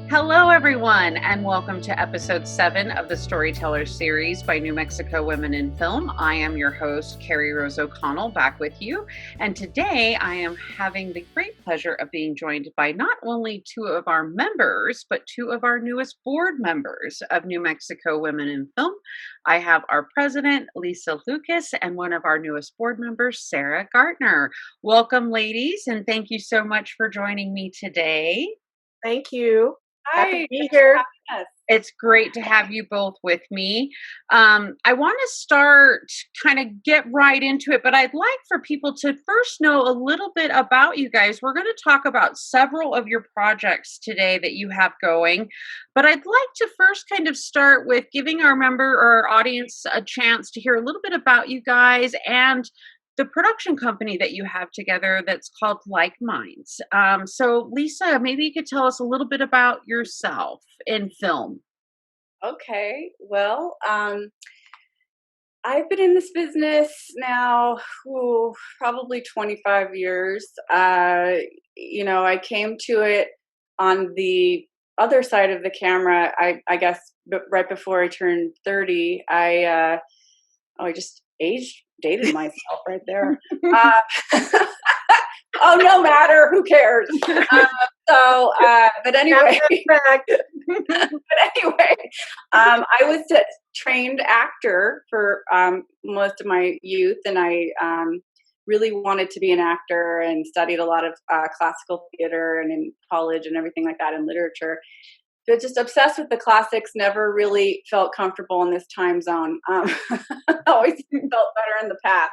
Hello, everyone, and welcome to episode 7 of the Storytellers series by New Mexico Women in Film. I am your host, Carrie Rose O'Connell, back with you. And today I am having the great pleasure of being joined by not only 2 of our members, but 2 of our newest board members of New Mexico Women in Film. I have our president, Lisa Lucas, and one of our newest board members, Sarah Gartner. Welcome, ladies, and thank you so much for joining me today. Thank you. Hi, happy to be here. It's great to have you both with me. I want to get right into it, but I'd like for people to first know a little bit about you guys. We're going to talk about several of your projects today that you have going, but I'd like to first kind of start with giving our audience a chance to hear a little bit about you guys and the production company that you have together that's called LikeMinds. So Lisa, maybe you could tell us a little bit about yourself in film. Okay, well, I've been in this business now probably 25 years. I came to it on the other side of the camera, I guess, right before I turned 30. I just dated myself right there. No matter, who cares? But anyway, I was a trained actor for most of my youth, and I really wanted to be an actor and studied a lot of classical theater and in college and everything like that, and literature. But just obsessed with the classics, never really felt comfortable in this time zone. Always felt better in the past.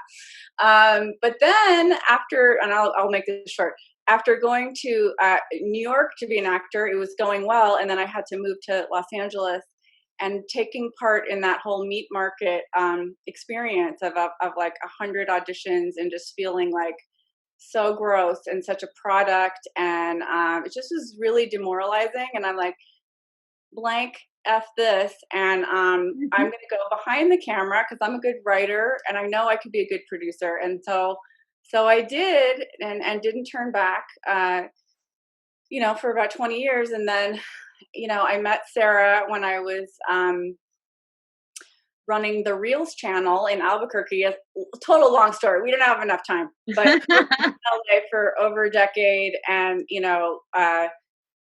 But then after, and I'll make this short, after going to New York to be an actor, it was going well. And then I had to move to Los Angeles, and taking part in that whole meat market experience of like 100 auditions and just feeling like so gross and such a product. And it just was really demoralizing. And I'm like, blank F this, and I'm going to go behind the camera because I'm a good writer and I know I could be a good producer. And so I did, and didn't turn back, for about 20 years. And then, I met Sarah when I was running the Reels channel in Albuquerque. A total long story. We didn't have enough time, but in LA for over a decade, and,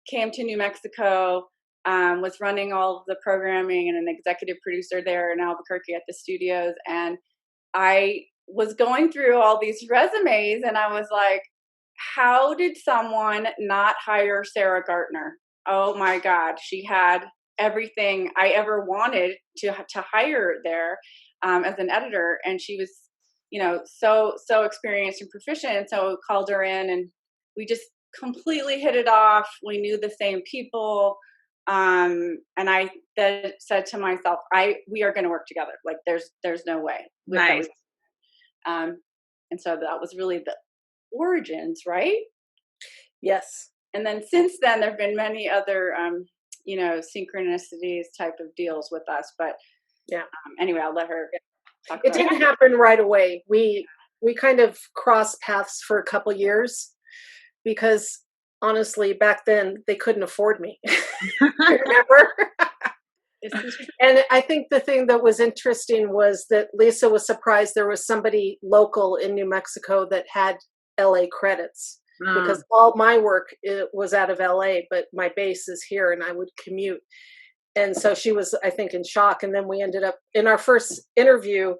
came to New Mexico. Was running all of the programming and an executive producer there in Albuquerque at the studios. And I was going through all these resumes, and I was like, how did someone not hire Sarah Gartner? Oh my God, she had everything I ever wanted to hire there as an editor. And she was, so experienced and proficient. So I called her in, and we just completely hit it off. We knew the same people. And I then said to myself, we are going to work together. Like there's no way. Nice. And so that was really the origins, right? Yes. And then since then, there've been many other, synchronicities type of deals with us. But yeah. Anyway, I'll let her talk. It didn't happen right away. We kind of crossed paths for a couple years because honestly, back then they couldn't afford me. Remember? And I think the thing that was interesting was that Lisa was surprised there was somebody local in New Mexico that had LA credits, because all my work was out of LA, but my base is here, and I would commute. And so she was, I think, in shock. And then we ended up in our first interview.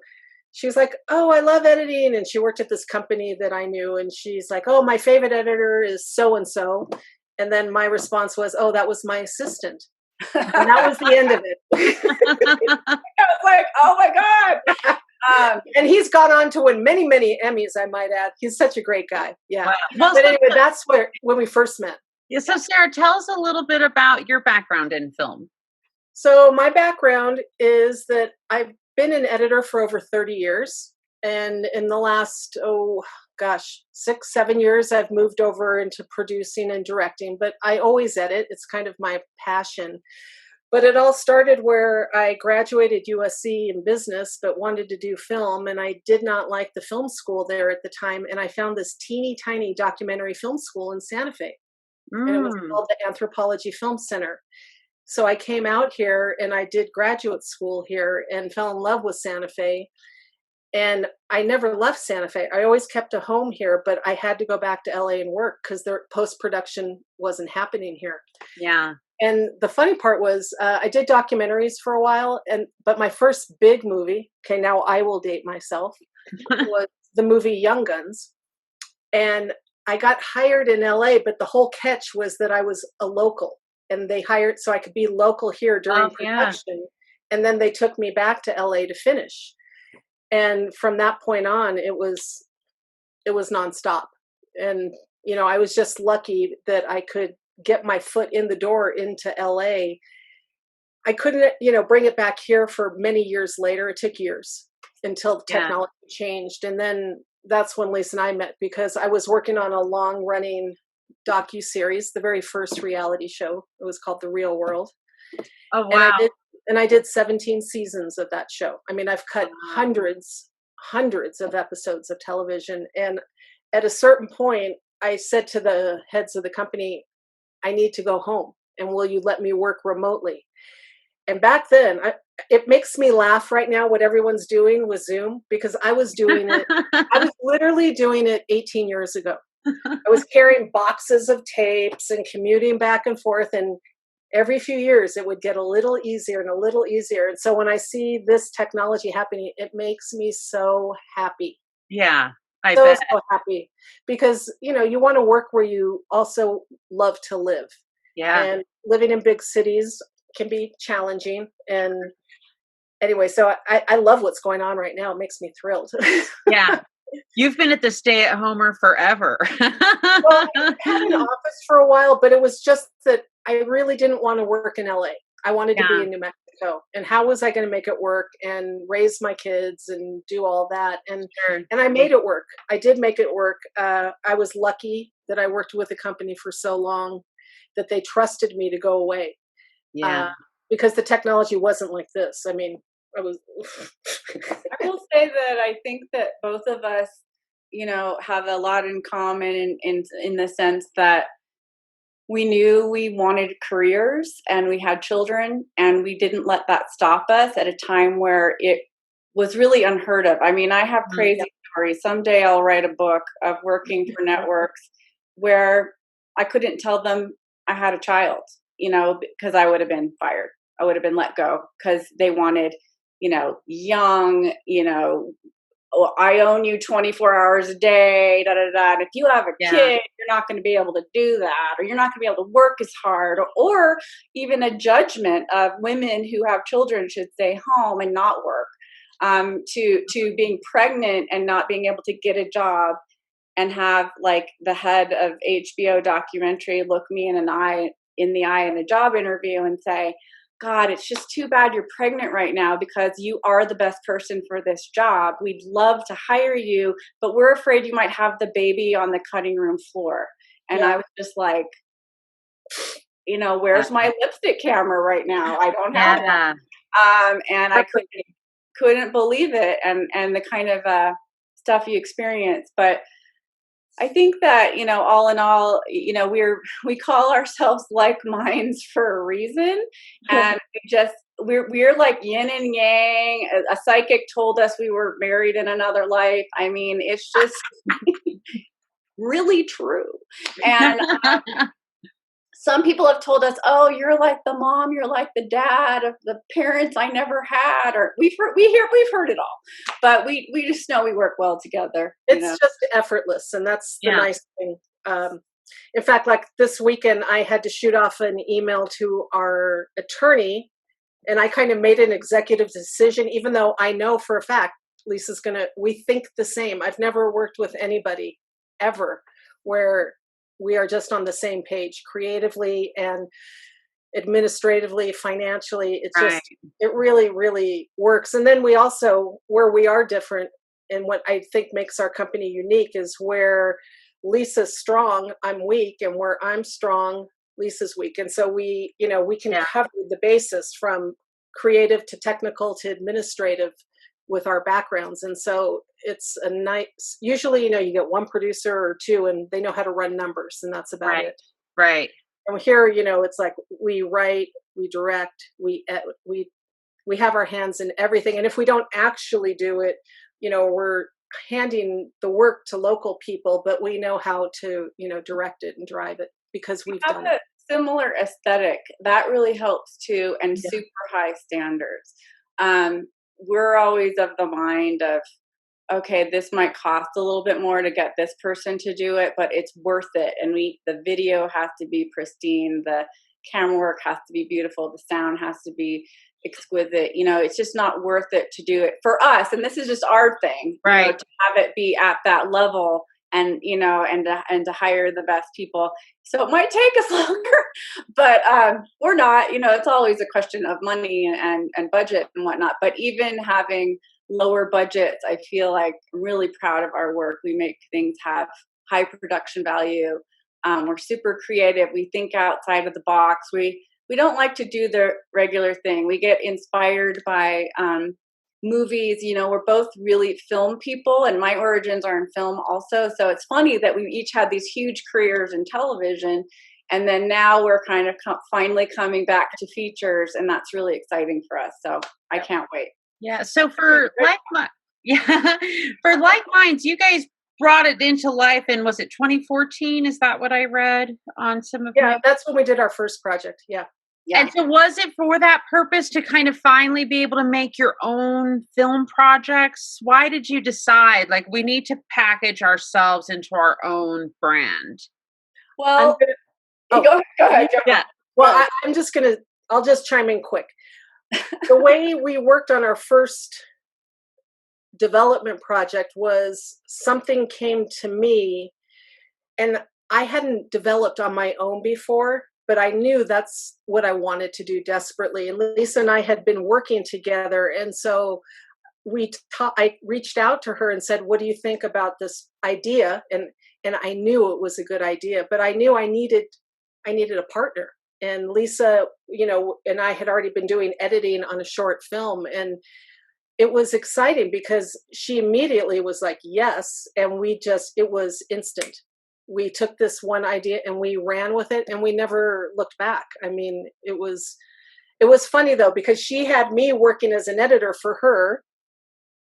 She was like, oh, I love editing. And she worked at this company that I knew. And she's like, oh, my favorite editor is so-and-so. And then my response was, oh, that was my assistant. And that was the end of it. I was like, oh my God. And he's gone on to win many, many Emmys, I might add. He's such a great guy. Yeah. Wow. Well, but anyway, that's when we first met. Yeah, so Sarah, tell us a little bit about your background in film. So my background is that I've been an editor for over 30 years. And in the last, 6-7 years, I've moved over into producing and directing, but I always edit. It's kind of my passion. But it all started where I graduated USC in business, but wanted to do film. And I did not like the film school there at the time. And I found this teeny tiny documentary film school in Santa Fe. and it was Mm. called the Anthropology Film Center. So I came out here and I did graduate school here and fell in love with Santa Fe. And I never left Santa Fe. I always kept a home here, but I had to go back to LA and work because their post-production wasn't happening here. Yeah. And the funny part was I did documentaries for a while, but my first big movie, okay, now I will date myself, was the movie Young Guns. And I got hired in LA, but the whole catch was that I was a local, and they hired so I could be local here during Oh, yeah. production. And then they took me back to LA to finish. And from that point on, it was nonstop. And, I was just lucky that I could get my foot in the door into LA. I couldn't, bring it back here for many years later. It took years until the technology changed. And then that's when Lisa and I met, because I was working on a long running docu-series, the very first reality show. It was called The Real World. Oh, wow. And I did 17 seasons of that show. I mean, I've cut hundreds of episodes of television. And at a certain point, I said to the heads of the company, I need to go home, and will you let me work remotely? And back then, it makes me laugh right now what everyone's doing with Zoom, because I was doing it. I was literally doing it 18 years ago. I was carrying boxes of tapes and commuting back and forth, and every few years it would get a little easier and a little easier. And so when I see this technology happening, it makes me so happy. Yeah, I bet. So happy, because, you want to work where you also love to live. Yeah. And living in big cities can be challenging. And anyway, so I love what's going on right now. It makes me thrilled. Yeah. You've been at the stay-at-homer forever. Well, I had an office for a while, but it was just that I really didn't want to work in LA. I wanted to be in New Mexico. And how was I going to make it work and raise my kids and do all that? And I made it work. I did make it work. I was lucky that I worked with a company for so long that they trusted me to go away. Yeah. Because the technology wasn't like this. I mean, I will say that I think that both of us, have a lot in common in the sense that we knew we wanted careers and we had children, and we didn't let that stop us at a time where it was really unheard of. I mean, I have crazy stories. Someday I'll write a book of working for networks where I couldn't tell them I had a child, because I would have been fired. I would have been let go because they wanted, young, I own you 24 hours a day, da, da, da. And if you have a kid, you're not going to be able to do that, or you're not going to be able to work as hard, or even a judgment of women who have children should stay home and not work, to being pregnant and not being able to get a job, and have like the head of HBO documentary look me in the eye in a job interview and say, God, it's just too bad you're pregnant right now, because you are the best person for this job. We'd love to hire you, but we're afraid you might have the baby on the cutting room floor. And I was just like, where's my lipstick camera right now? I don't have it. And I couldn't believe it, and the kind of stuff you experience. But I think that, all in all, we call ourselves LikeMinds for a reason. And we're like yin and yang. A psychic told us we were married in another life. I mean, it's just really true. And some people have told us, oh, you're like the mom, you're like the dad of the parents I never had, or we've heard it all, but we just know we work well together. It's just effortless, and that's the nice thing. In fact, like this weekend, I had to shoot off an email to our attorney, and I kind of made an executive decision, even though I know for a fact we think the same. I've never worked with anybody ever where we are just on the same page creatively and administratively, financially. It's just, it really, really works. And then we also, where we are different, and what I think makes our company unique, is where Lisa's strong, I'm weak, and where I'm strong, Lisa's weak. And so we can cover the basis from creative to technical to administrative with our backgrounds. And so it's usually, you get one producer or two, and they know how to run numbers, and that's about it. Right. And here, it's like we write, we direct, we have our hands in everything. And if we don't actually do it, we're handing the work to local people, but we know how to, direct it and drive it because we've done it. Similar aesthetic that really helps too, and super high standards. We're always of the mind of, okay, this might cost a little bit more to get this person to do it, but it's worth it. And the video has to be pristine, the camera work has to be beautiful, the sound has to be exquisite. It's just not worth it to do it for us. And this is just our thing, right? To have it be at that level, and and to hire the best people. So it might take us longer, but we're not. It's always a question of money and budget and whatnot. But even having lower budgets, I feel like I'm really proud of our work. We make things have high production value. We're super creative. We think outside of the box. We don't like to do the regular thing. We get inspired by movies. We're both really film people, and my origins are in film also. So it's funny that we each had these huge careers in television, and then now we're kind of finally coming back to features, and that's really exciting for us. So I can't wait. Yeah. So for LikeMinds, you guys brought it into life in, was it 2014? Is that what I read on some of? Yeah, that's when we did our first project. Yeah. And so was it for that purpose to kind of finally be able to make your own film projects? Why did you decide, like, we need to package ourselves into our own brand? Well, go ahead. Yeah. Well, I'll just chime in quick. The way we worked on our first development project was something came to me, and I hadn't developed on my own before, but I knew that's what I wanted to do desperately. And Lisa and I had been working together. And so I reached out to her and said, what do you think about this idea? And I knew it was a good idea, but I knew I needed a partner. And Lisa, and I had already been doing editing on a short film, and it was exciting because she immediately was like, yes. And it was instant. We took this one idea and we ran with it, and we never looked back. I mean, it was funny though, because she had me working as an editor for her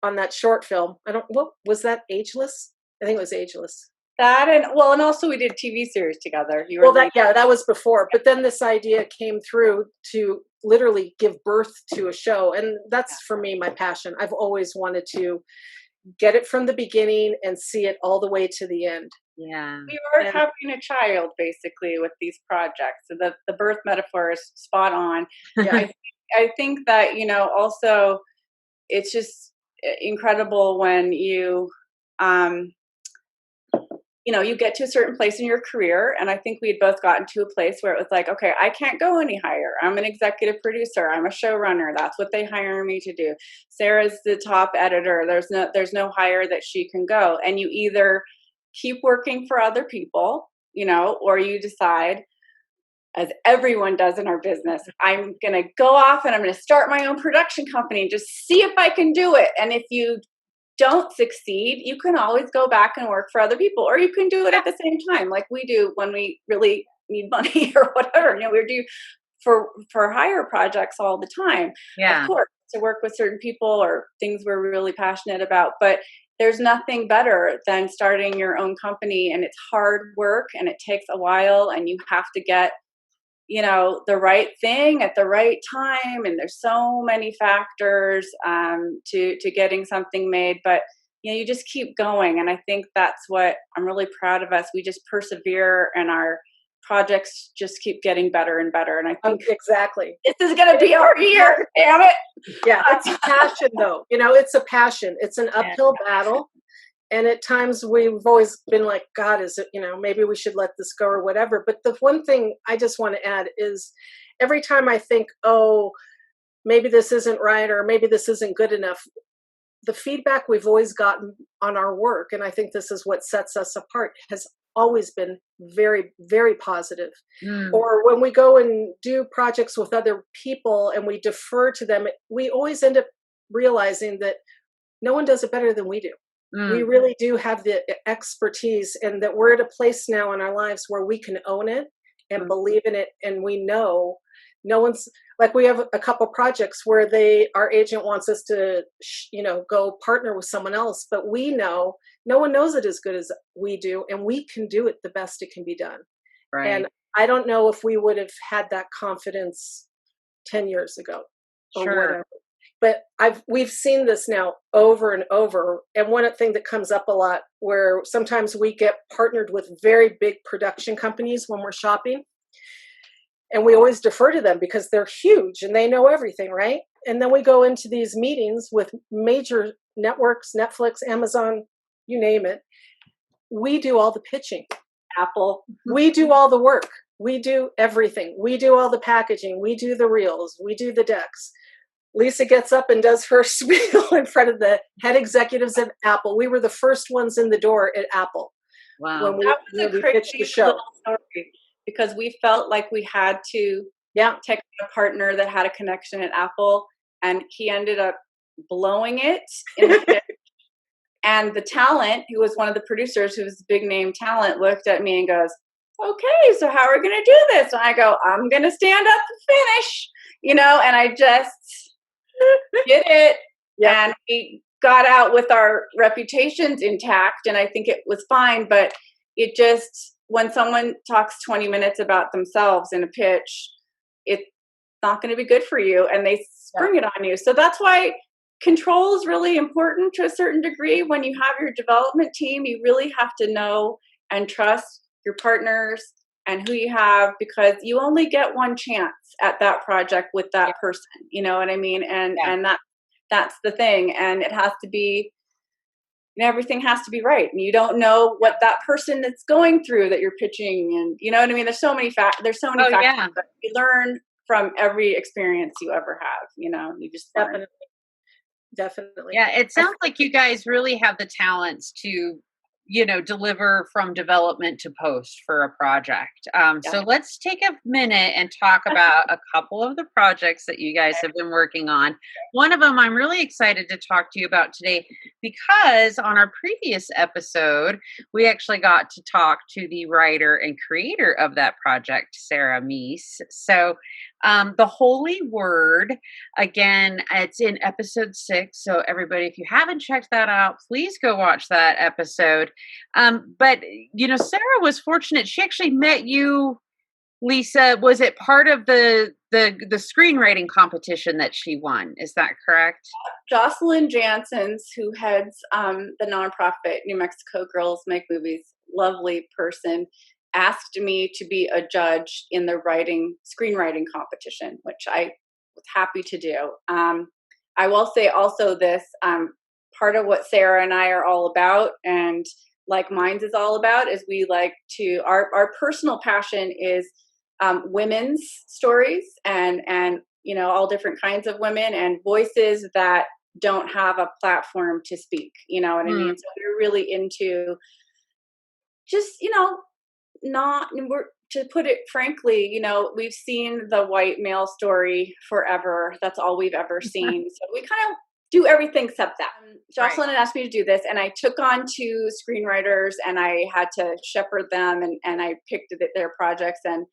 on that short film. What was that, Ageless? I think it was Ageless. That and also we did TV series together. That was before. But then this idea came through to literally give birth to a show, and that's for me my passion. I've always wanted to get it from the beginning and see it all the way to the end. Yeah, we are having a child basically with these projects. So the birth metaphor is spot on. Yeah, I think that also it's just incredible when you you get to a certain place in your career. And I think we had both gotten to a place where it was like, okay, I can't go any higher. I'm an executive producer. I'm a showrunner. That's what they hire me to do. Sarah's the top editor. There's no higher that she can go. And you either keep working for other people, or you decide, as everyone does in our business, I'm going to go off and I'm going to start my own production company and just see if I can do it. And if you don't succeed, you can always go back and work for other people, or you can do it at the same time, like we do when we really need money or whatever. We do for hire projects all the time. Yeah, of course, to work with certain people or things we're really passionate about. But there's nothing better than starting your own company, and it's hard work and it takes a while, and you have to get the right thing at the right time. And there's so many factors to getting something made, but you just keep going. And I think that's what I'm really proud of us. We just persevere, and our projects just keep getting better and better. And I think exactly this is going to be our year. Damn it. Yeah. It's a passion though. It's a passion. It's an uphill battle. And at times we've always been like, God, is it, maybe we should let this go or whatever. But the one thing I just want to add is every time I think, oh, maybe this isn't right, or maybe this isn't good enough, the feedback we've always gotten on our work, and I think this is what sets us apart, has always been very, very positive. Or when we go and do projects with other people and we defer to them, we always end up realizing that no one does it better than we do. We really do have the expertise, and that we're at a place now in our lives where we can own it and believe in it. And we know no one's like, we have a couple projects where our agent wants us to, go partner with someone else, but we know no one knows it as good as we do, and we can do it the best it can be done. Right. And I don't know if we would have had that confidence 10 years ago or whatever. But we've seen this now over and over. And one thing that comes up a lot, where sometimes we get partnered with very big production companies when we're shopping, and we always defer to them because they're huge and they know everything, right? And then we go into these meetings with major networks, Netflix, Amazon, you name it. We do all the pitching. Apple. We do all the work. We do everything. We do all the packaging. We do the reels. We do the decks. Lisa gets up and does her spiel in front of the head executives at Apple. We were the first ones in the door at Apple. Wow. When we That was a pitched the crazy show. little story, because we felt like we had to take a partner that had a connection at Apple, and he ended up blowing it in the pitch. And the talent, who was one of the producers, who was a big name talent, looked at me and goes, "Okay, so how are we going to do this?" And I go, "I'm going to stand up and finish," and I just did it. Yep. And we got out with our reputations intact, and I think it was fine. But it just, when someone talks 20 minutes about themselves in a pitch, it's not going to be good for you, and they spring it on you. So that's why control is really important to a certain degree. When you have your development team, you really have to know and trust your partners and who you have, because you only get one chance at that project with that person. You know what I mean? And that's the thing. And it has to be, everything has to be right. And you don't know what that person is going through that you're pitching. And you know what I mean? There's so many factors, but you learn from every experience you ever have. You just learn. Definitely. Yeah, it sounds like you guys really have the talents to, deliver from development to post for a project. So let's take a minute and talk about a couple of the projects that you guys have been working on. One of them I'm really excited to talk to you about today, because on our previous episode, we actually got to talk to the writer and creator of that project, Sarah Meese. So the Holy Word, again, it's in episode 6. So everybody, if you haven't checked that out, please go watch that episode. But Sarah was fortunate. She actually met you, Lisa. Was it part of the screenwriting competition that she won? Is that correct? Jocelyn Janssens, who heads the nonprofit New Mexico Girls Make Movies, lovely person, asked me to be a judge in the screenwriting competition, which I was happy to do. I will say also this, part of what Sarah and I are all about, and LikeMinds is all about, is we like to, our personal passion is women's stories and all different kinds of women and voices that don't have a platform to speak. You know what I mean? So we're really into just, to put it frankly, we've seen the white male story forever. That's all we've ever seen. So we kind of do everything except that. Jocelyn had asked me to do this, and I took on 2 screenwriters, and I had to shepherd them, and I picked their projects. And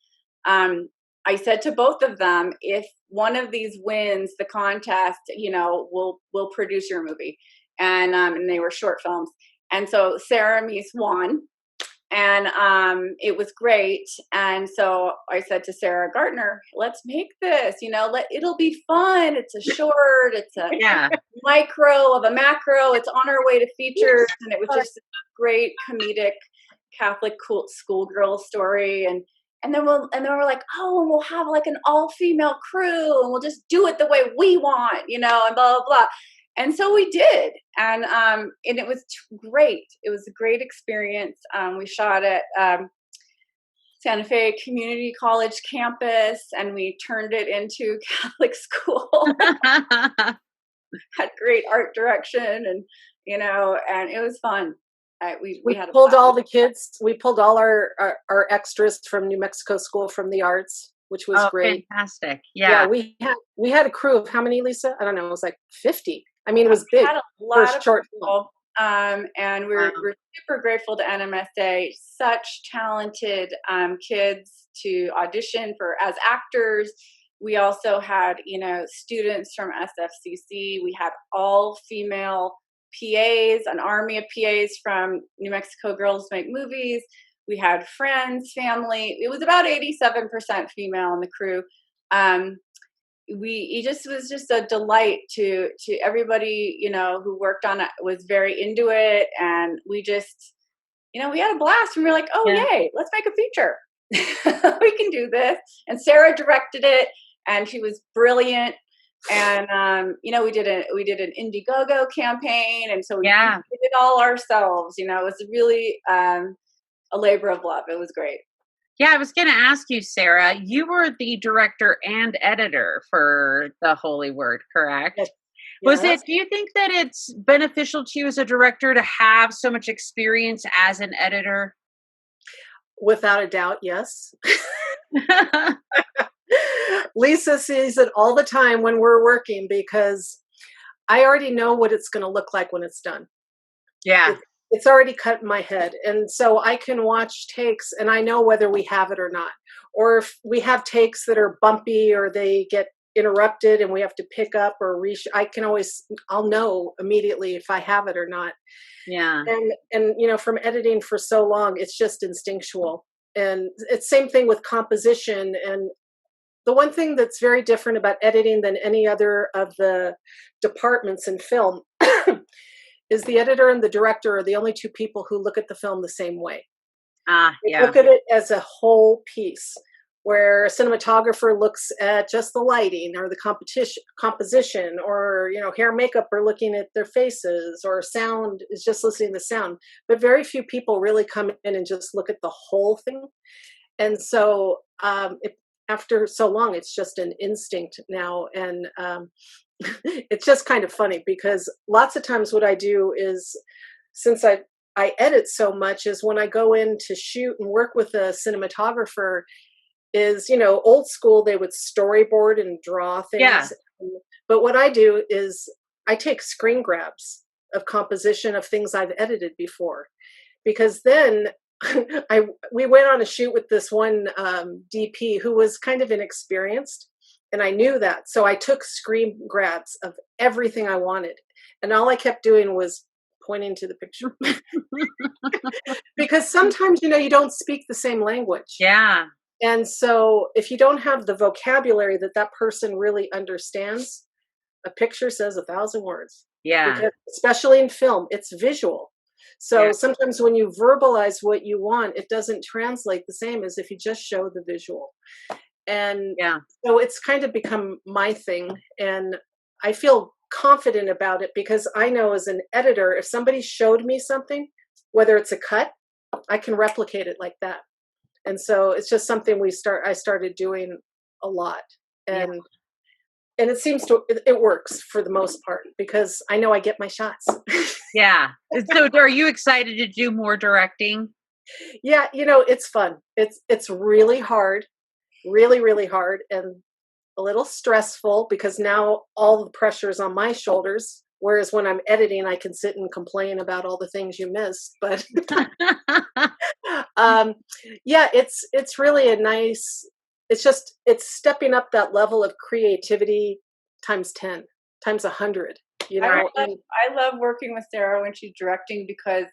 I said to both of them, if one of these wins the contest, we'll produce your movie. And they were short films. And so Sarah Meese won. And it was great. And so I said to Sarah Gartner, let's make this, it'll be fun. It's a short, it's a micro of a macro. It's on our way to features. And it was just a great comedic Catholic schoolgirl story. And then we're like, and we'll have like an all-female crew, and we'll just do it the way we want, and blah, blah, blah. And so we did, and it was great. It was a great experience. We shot at Santa Fe Community College campus, and we turned it into Catholic school. Had great art direction, and and it was fun. We had pulled all the kids. We pulled all our extras from New Mexico School from the arts, which was great. Fantastic. Yeah, we had a crew of how many, Lisa? I don't know. It was like 50. I mean, it was big. Had a lot of short people. And Wow. we're super grateful to NMSA. Such talented kids to audition for as actors. We also had, students from SFCC. We had all female PAs, an army of PAs from New Mexico Girls Make Movies. We had friends, family. It was about 87% female in the crew. It just was just a delight to everybody, who worked on it was very into it. And we just, we had a blast, and we were like, oh, Yeah. yay, let's make a feature. We can do this. And Sarah directed it, and she was brilliant. And we did an Indiegogo campaign, and so we did it all ourselves. It was really a labor of love. It was great. Yeah, I was going to ask you, Sarah, you were the director and editor for The Holy Word, correct? Yes. Do you think that it's beneficial to you as a director to have so much experience as an editor? Without a doubt, yes. Lisa sees it all the time when we're working because I already know what it's going to look like when it's done. Yeah. It's already cut in my head. And so I can watch takes and I know whether we have it or not. Or if we have takes that are bumpy or they get interrupted and we have to pick up or I'll know immediately if I have it or not. Yeah. And from editing for so long, it's just instinctual. And it's same thing with composition. And the one thing that's very different about editing than any other of the departments in film is the editor and the director are the only two people who look at the film the same way. They look at it as a whole piece, where a cinematographer looks at just the lighting or the composition, or hair and makeup are looking at their faces, or sound is just listening to sound. But very few people really come in and just look at the whole thing. And so after so long, it's just an instinct now. And it's just kind of funny because lots of times what I do is, since I edit so much, is when I go in to shoot and work with a cinematographer is, old school, they would storyboard and draw things. Yeah. But what I do is I take screen grabs of composition of things I've edited before, because then we went on a shoot with this one DP who was kind of inexperienced. And I knew that. So I took screen grabs of everything I wanted. And all I kept doing was pointing to the picture. Because sometimes, you don't speak the same language. Yeah. And so if you don't have the vocabulary that person really understands, a picture says 1,000 words. Yeah. Because especially in film, it's visual. So sometimes when you verbalize what you want, it doesn't translate the same as if you just show the visual. And so it's kind of become my thing. And I feel confident about it because I know as an editor, if somebody showed me something, whether it's a cut, I can replicate it like that. And so it's just something I started doing a lot. And it seems it works for the most part because I know I get my shots. Yeah. So are you excited to do more directing? Yeah. It's fun. It's really hard. Really, really hard and a little stressful because now all the pressure is on my shoulders. Whereas when I'm editing, I can sit and complain about all the things you missed. But it's really a nice, it's stepping up that level of creativity times 10, times 100, I love working with Sarah when she's directing because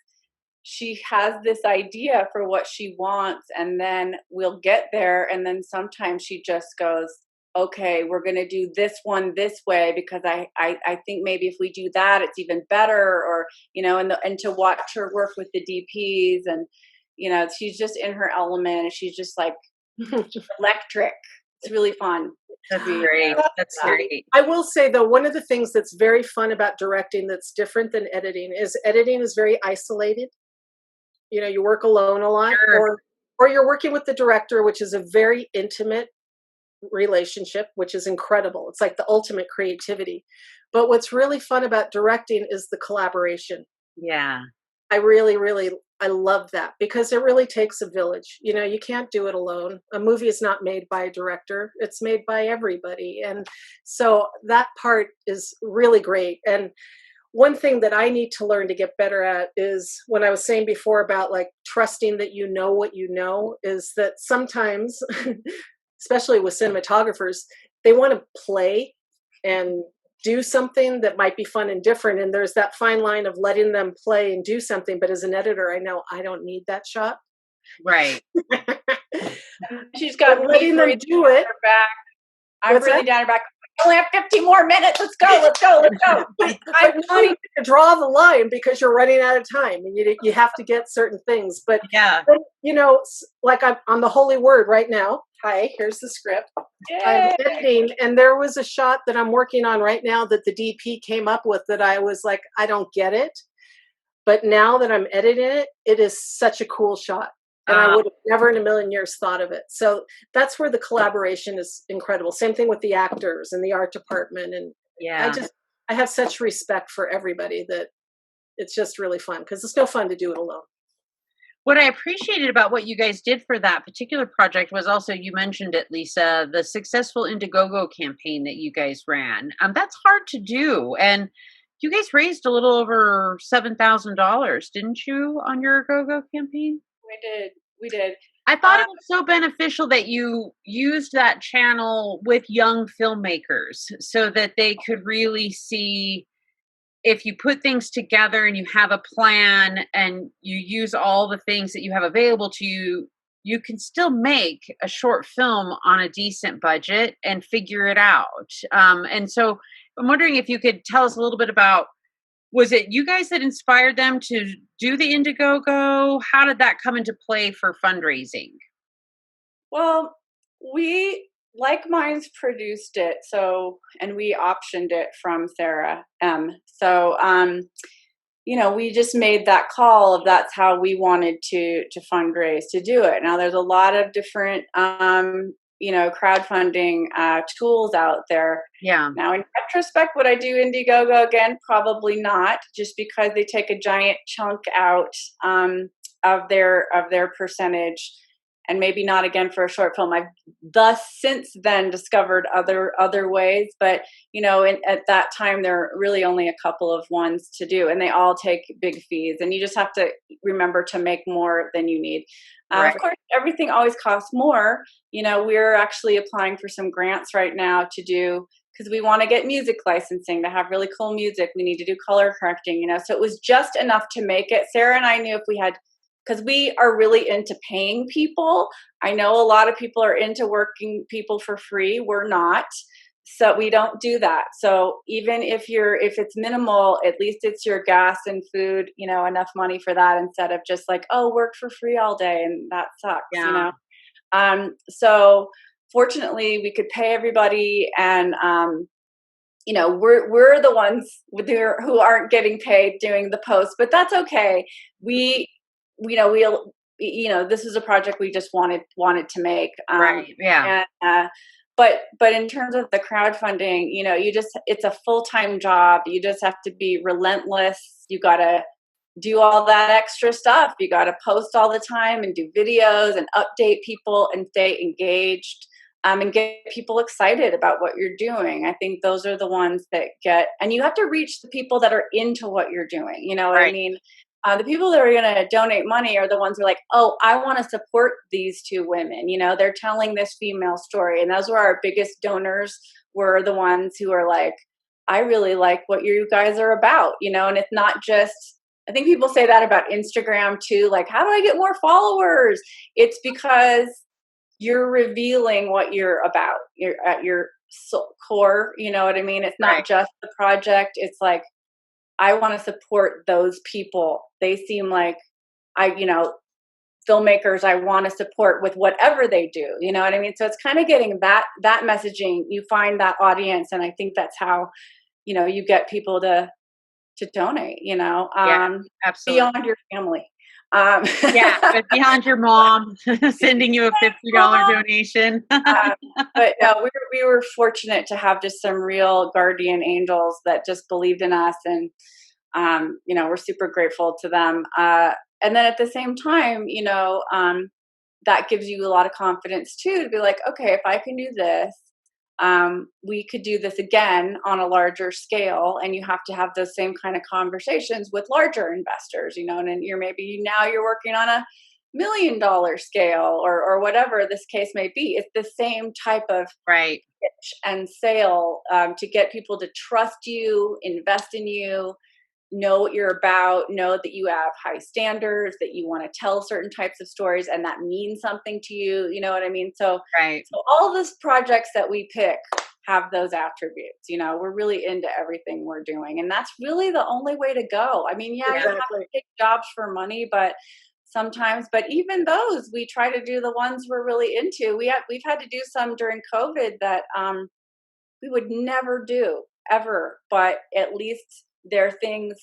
she has this idea for what she wants, and then we'll get there, and then sometimes she just goes, okay, we're going to do this one this way because I think maybe if we do that it's even better, or and to watch her work with the DPs, and she's just in her element, and she's just like electric. It's really fun. That's great. That's great. I will say though, one of the things that's very fun about directing that's different than editing is very isolated. You work alone a lot, or you're working with the director, which is a very intimate relationship, which is incredible. It's like the ultimate creativity. But what's really fun about directing is the collaboration. Yeah. I really, really, I love that because it really takes a village. You can't do it alone. A movie is not made by a director. It's made by everybody. And so that part is really great. And one thing that I need to learn to get better at is when I was saying before about like trusting that you know what you know, is that sometimes, especially with cinematographers, they want to play and do something that might be fun and different. And there's that fine line of letting them play and do something. But as an editor, I know I don't need that shot. Right. She's got but letting them do it. Back. I'm What's really that? down her back. We only have 15 more minutes. Let's go. Let's go. Let's go. But now you draw the line because you're running out of time and you have to get certain things. But, Yeah. you know, like I'm on the Holy Word right now. Hi, here's the script. Yay. I'm editing, and there was a shot that I'm working on right now that the DP came up with that I was like, I don't get it. But now that I'm editing it, it is such a cool shot. And I would have never in a million years thought of it. So that's where the collaboration is incredible. Same thing with the actors and the art department. And Yeah. I have such respect for everybody that it's just really fun because it's no fun to do it alone. What I appreciated about what you guys did for that particular project was also, you mentioned it, Lisa, the successful Indiegogo campaign that you guys ran. That's hard to do. And you guys raised a little over $7,000, didn't you, on your Go campaign? We did. I thought it was so beneficial that you used that channel with young filmmakers so that they could really see, if you put things together and you have a plan and you use all the things that you have available to you, you can still make a short film on a decent budget and figure it out. And so I'm wondering if you could tell us a little bit about, was it you guys that inspired them to do the Indiegogo? How did that come into play for fundraising? Well, we LikeMinds produced it, and we optioned it from Sarah M. So, we just made that call of that's how we wanted to fundraise to do it. Now, there's a lot of different crowdfunding tools out there. Yeah. Now, in retrospect, would I do Indiegogo again? Probably not, just because they take a giant chunk out of their percentage, and maybe not again for a short film. I've thus since then discovered other ways, but at that time there are really only a couple of ones to do, and they all take big fees, and you just have to remember to make more than you need. Right. Of course, everything always costs more. We're actually applying for some grants right now to do, because we want to get music licensing to have really cool music. We need to do color correcting, so it was just enough to make it. Sarah and I knew if we had, because we are really into paying people. I know a lot of people are into working people for free. We're not. So we don't do that. So even if it's minimal, at least it's your gas and food, enough money for that, instead of just like, oh, work for free all day. And that sucks, Yeah. So fortunately we could pay everybody, and, we're the ones who aren't getting paid doing the post, but that's okay. This is a project we just wanted to make. Right. Yeah. And, but in terms of the crowdfunding, it's a full-time job. You just have to be relentless. You got to do all that extra stuff. You got to post all the time and do videos and update people and stay engaged, and get people excited about what you're doing. I think those are the ones that and you have to reach the people that are into what you're doing. You know what I mean? The people that are going to donate money are the ones who are like, oh, I want to support these two women. They're telling this female story. And those were our biggest donors, were the ones who are like, I really like what you guys are about, and it's not just, I think people say that about Instagram too. Like, how do I get more followers? It's because you're revealing what you're about. You're at your core, you know what I mean? It's not just the project. It's like, I want to support those people. They seem like filmmakers I want to support with whatever they do. You know what I mean? So it's kind of getting that messaging. You find that audience, and I think that's how, you get people to donate. Yeah, absolutely. Beyond your family. Yeah, but beyond your mom sending you a $50 donation. But no, we were fortunate to have just some real guardian angels that just believed in us, and we're super grateful to them. And then at the same time, that gives you a lot of confidence too, to be like, okay, if I can do this, we could do this again on a larger scale, and you have to have those same kind of conversations with larger investors, and then you're working on $1 million scale, or whatever this case may be. It's the same type of Right. pitch and sale, to get people to trust you, invest in you, know what you're about, know that you have high standards, that you want to tell certain types of stories, and that means something to you. You know what I mean? So, Right. so all these projects that we pick have those attributes. We're really into everything we're doing, and that's really the only way to go. I mean, yeah, you have to take jobs for money, but even those, we try to do the ones we're really into. We've had to do some during COVID that we would never do ever, but at least there are things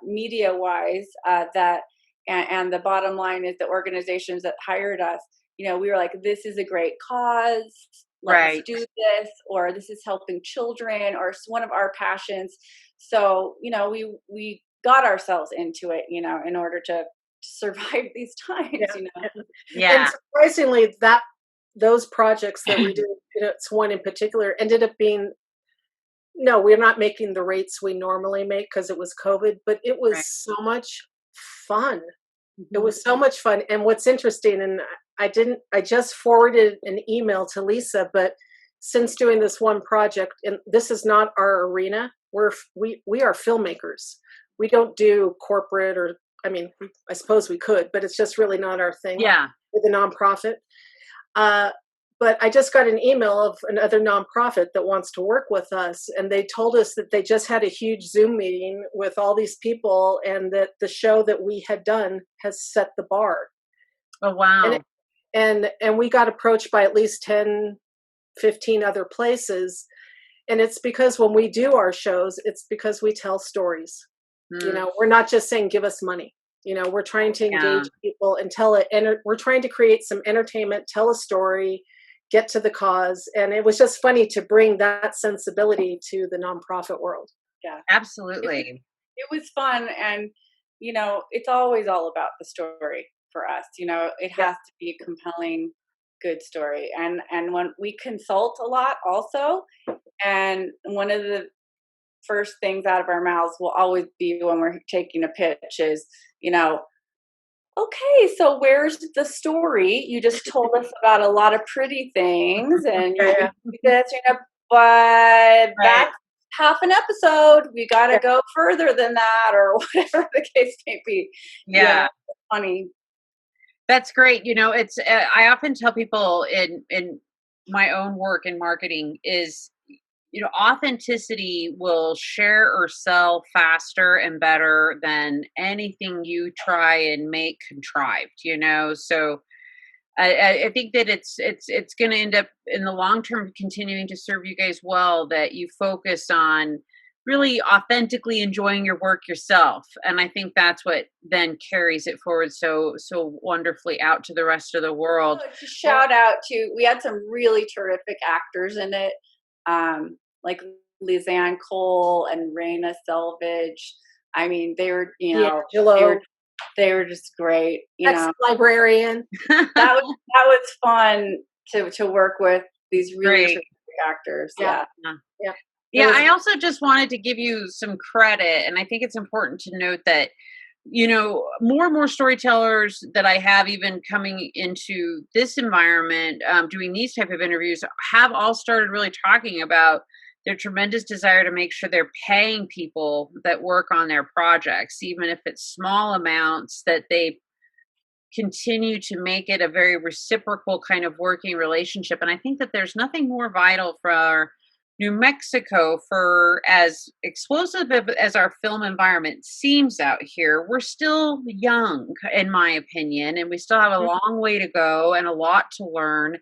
media wise that, and the bottom line is the organizations that hired us, we were like, this is a great cause, let's do this, or this is helping children, or it's one of our passions. So we got ourselves into it, in order to survive these times. And surprisingly, those projects that we did, it's one in particular, ended up being, no, we're not making the rates we normally make because it was COVID, but it was so much fun. It was so much fun. And what's interesting, and I just forwarded an email to Lisa, but since doing this one project, and this is not our arena, we are filmmakers. We don't do corporate, or, I mean, I suppose we could, but it's just really not our thing. Yeah. With a nonprofit. But I just got an email of another nonprofit that wants to work with us, and they told us that they just had a huge Zoom meeting with all these people, and that the show that we had done has set the bar. Oh, wow. And we got approached by at least 10, 15 other places. And it's because when we do our shows, it's because we tell stories. We're not just saying, give us money. We're trying to engage people and we're trying to create some entertainment, tell a story, get to the cause. And it was just funny to bring that sensibility to the nonprofit world. Yeah, absolutely. It was fun. And, it's always all about the story for us. It has to be a compelling, good story. And when we consult a lot also, and one of the first things out of our mouths will always be when we're taking a pitch is, okay, so where's the story? You just told us about a lot of pretty things, and you do this, but that's half an episode. We got to go further than that, or whatever the case may be. Yeah. Funny. That's great. It's, I often tell people in my own work in marketing is, authenticity will share or sell faster and better than anything you try and make contrived, So I think that it's going to end up in the long term continuing to serve you guys well, that you focus on really authentically enjoying your work yourself. And I think that's what then carries it forward so wonderfully out to the rest of the world. Shout out to, we had some really terrific actors in it. Like Lizanne Cole and Raina Selvage. I mean, they were, they were just great. Ex-librarian. that was fun to work with these really terrific actors. Yeah. I also just wanted to give you some credit, and I think it's important to note that more and more storytellers that I have, even coming into this environment, doing these type of interviews, have all started really talking about their tremendous desire to make sure they're paying people that work on their projects, even if it's small amounts, that they continue to make it a very reciprocal kind of working relationship. And I think that there's nothing more vital for New Mexico, for as explosive as our film environment seems out here. We're still young, in my opinion, and we still have a long way to go and a lot to learn.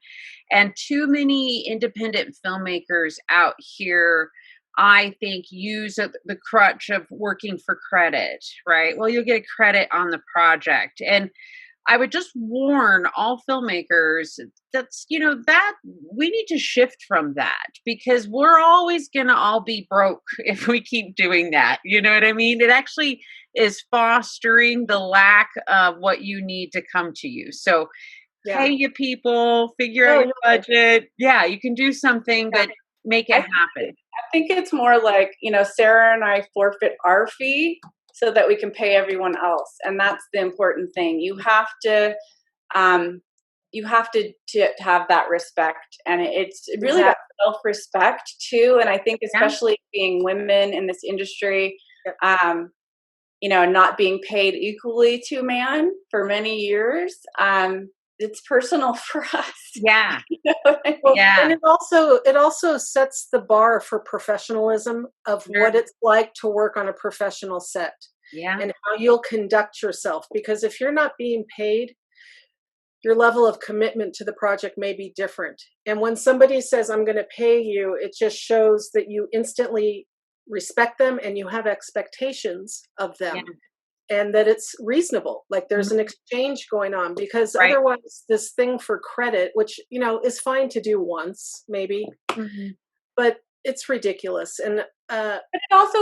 And too many independent filmmakers out here, I think, use the crutch of working for credit, right? Well, you'll get a credit on the project. And I would just warn all filmmakers that's, that we need to shift from that, because we're always going to all be broke if we keep doing that. You know what I mean? It actually is fostering the lack of what you need to come to you. So pay your people, figure out your budget. Yeah, you can do something, but make it happen? I think it's more like, Sarah and I forfeit our fee so that we can pay everyone else. And that's the important thing. You have to have that respect. And it's really about self-respect too. And I think especially being women in this industry, not being paid equally to man for many years, it's personal for us. Yeah. And it also sets the bar for professionalism of what it's like to work on a professional set. Yeah. And how you'll conduct yourself. Because if you're not being paid, your level of commitment to the project may be different. And when somebody says, I'm going to pay you, it just shows that you instantly respect them and you have expectations of them. And that it's reasonable, like there's an exchange going on, because otherwise this thing for credit, which, is fine to do once, maybe, but it's ridiculous. And but it also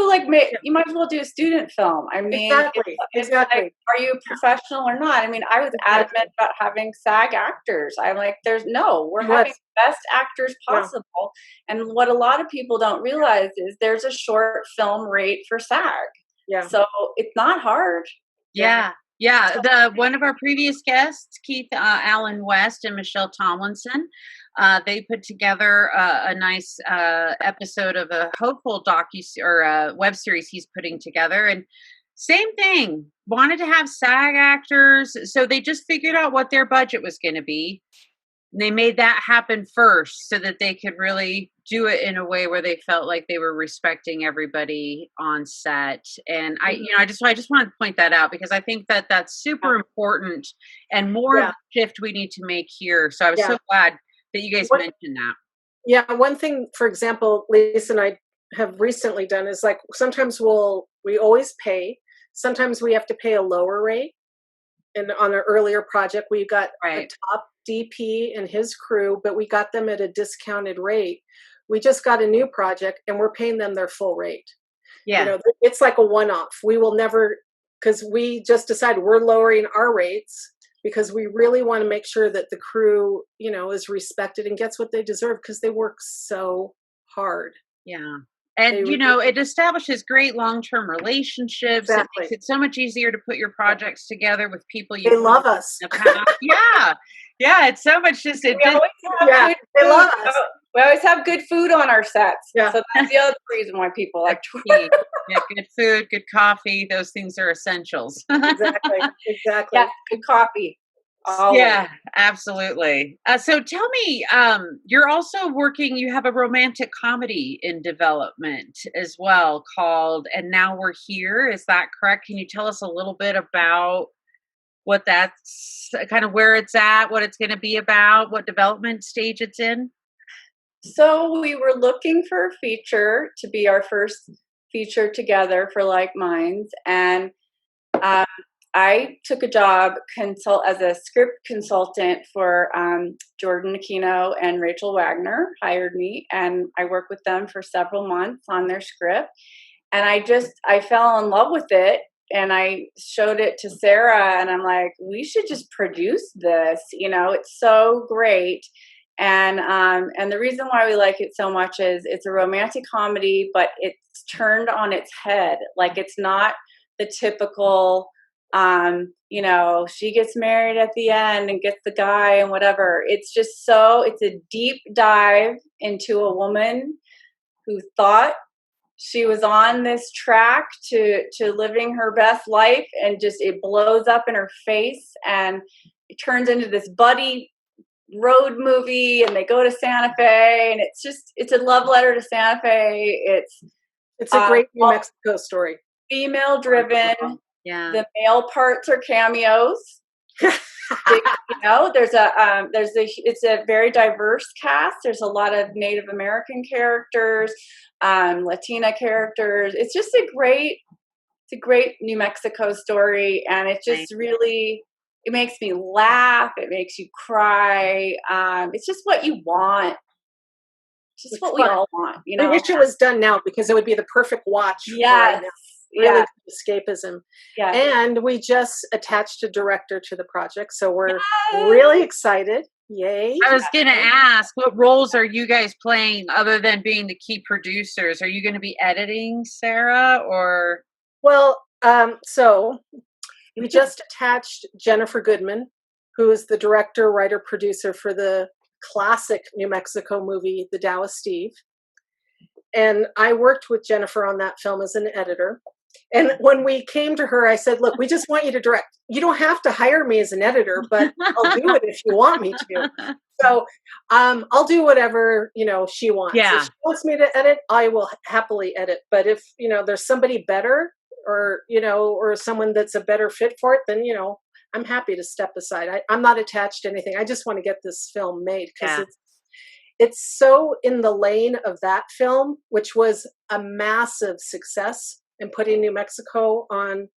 you might as well do a student film. I mean, exactly. Like, are you professional or not? I mean, I was adamant about having SAG actors. I'm like, we're having the best actors possible. And what a lot of people don't realize is there's a short film rate for SAG. Yeah. So it's not hard. Yeah. One of our previous guests, Keith Allen West and Michelle Tomlinson, they put together a nice episode of a hopeful web series he's putting together, and same thing. Wanted to have SAG actors, so they just figured out what their budget was going to be. And they made that happen first so that they could really do it in a way where they felt like they were respecting everybody on set. And I just wanted to point that out, because I think that that's super important and more of a shift we need to make here. So I was so glad that you guys mentioned that. Yeah. One thing, for example, Lisa and I have recently done is like, sometimes we always pay. Sometimes we have to pay a lower rate. And on an earlier project, we got the top DP and his crew, but we got them at a discounted rate. We just got a new project and we're paying them their full rate. Yeah. It's like a one-off. We will never, because we just decided we're lowering our rates because we really want to make sure that the crew, is respected and gets what they deserve, because they work so hard. Yeah. And, it establishes great long-term relationships. Exactly. It makes it so much easier to put your projects together with people they love us. Yeah. It's so much just. They love us. We always have good food on our sets. Yeah. So that's the other reason why people like to eat. Good food, good coffee. Those things are essentials. Exactly. Yeah, good coffee. Always. Yeah, absolutely. So tell me, you're also you have a romantic comedy in development as well called And Now We're Here. Is that correct? Can you tell us a little bit about what that's kind of where it's at, what it's going to be about, what development stage it's in? So we were looking for a feature to be our first feature together for LikeMinds. And I took a job as a script consultant for Jordan Aquino, and Rachel Wagner hired me, and I worked with them for several months on their script. And I fell in love with it, and I showed it to Sarah, and I'm like, we should just produce this. It's so great. And the reason why we like it so much is it's a romantic comedy, but it's turned on its head. Like, it's not the typical, she gets married at the end and gets the guy and whatever. It's a deep dive into a woman who thought she was on this track to living her best life, and just it blows up in her face, and it turns into this buddy road movie, and they go to Santa Fe, and it's a love letter to Santa Fe. It's a great New Mexico story. Female driven. Yeah. The male parts are cameos. It's a very diverse cast. There's a lot of Native American characters, Latina characters. It's just a great New Mexico story, and it just really, it makes me laugh. It makes you cry. It's just what you want. It's just what we all want. I wish it was done now, because it would be the perfect watch. Yes. Right now. Really escapism. Yeah. And we just attached a director to the project, so we're really excited. Yay. I was going to ask, what roles are you guys playing other than being the key producers? Are you going to be editing, Sarah, or? Well, so we just attached Jennifer Goodman, who is the director, writer, producer for the classic New Mexico movie, The Dallas Steve. And I worked with Jennifer on that film as an editor. And when we came to her, I said, look, we just want you to direct. You don't have to hire me as an editor, but I'll do it if you want me to. So I'll do whatever, she wants. Yeah. If she wants me to edit, I will happily edit. But if, there's somebody better or, or someone that's a better fit for it, then, I'm happy to step aside. I'm not attached to anything. I just want to get this film made because it's so in the lane of that film, which was a massive success in putting New Mexico on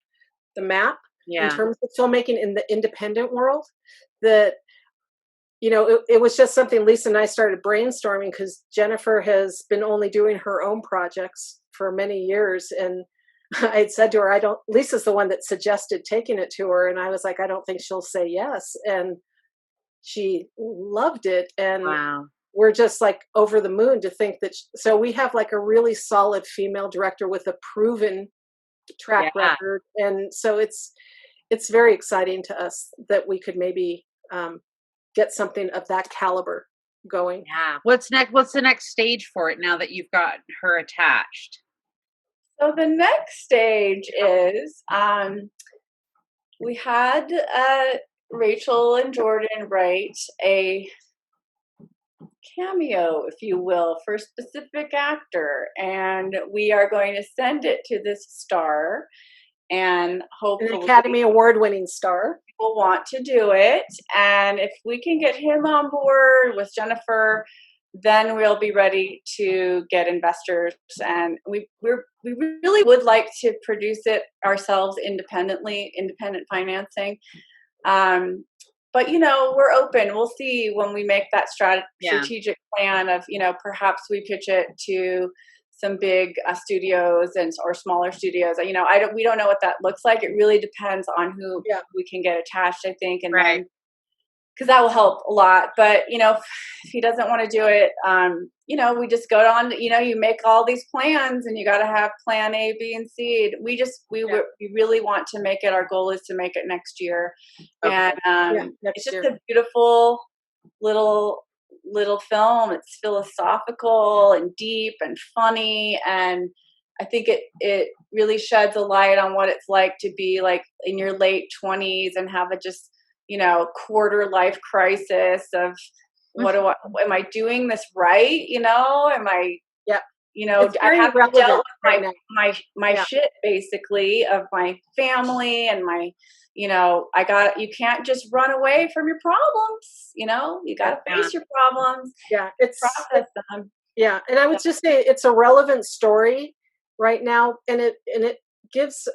the map in terms of filmmaking in the independent world, that, it was just something Lisa and I started brainstorming because Jennifer has been only doing her own projects for many years. And I had said to her, Lisa's the one that suggested taking it to her. And I was like, I don't think she'll say yes. And she loved it. And we're just like over the moon to think that. So we have like a really solid female director with a proven track record. And so it's very exciting to us that we could maybe get something of that caliber going. Yeah. What's next? What's the next stage for it now that you've got her attached? So the next stage is we had Rachel and Jordan write a cameo, if you will, for a specific actor, and we are going to send it to this star, and hopefully an Academy Award-winning star will want to do it. And if we can get him on board with Jennifer, then we'll be ready to get investors, and we really would like to produce it ourselves independently, independent financing. But, we're open. We'll see when we make that strategic plan of, perhaps we pitch it to some big studios or smaller studios. We don't know what that looks like. It really depends on who we can get attached, I think. And then, because that will help a lot. But, if he doesn't want to do it, we just go on, you make all these plans and you got to have plan A, B, and C. We really want to make it. Our goal is to make it next year. Okay. And it's just a beautiful little film. It's philosophical and deep and funny. And I think it really sheds a light on what it's like to be like in your late 20s and have quarter life crisis of am I doing this right? Am I, I have to deal with my shit basically of my family and my, you can't just run away from your problems. You got to face your problems. Yeah. Process them. Yeah. And I would just say it's a relevant story right now. And it gives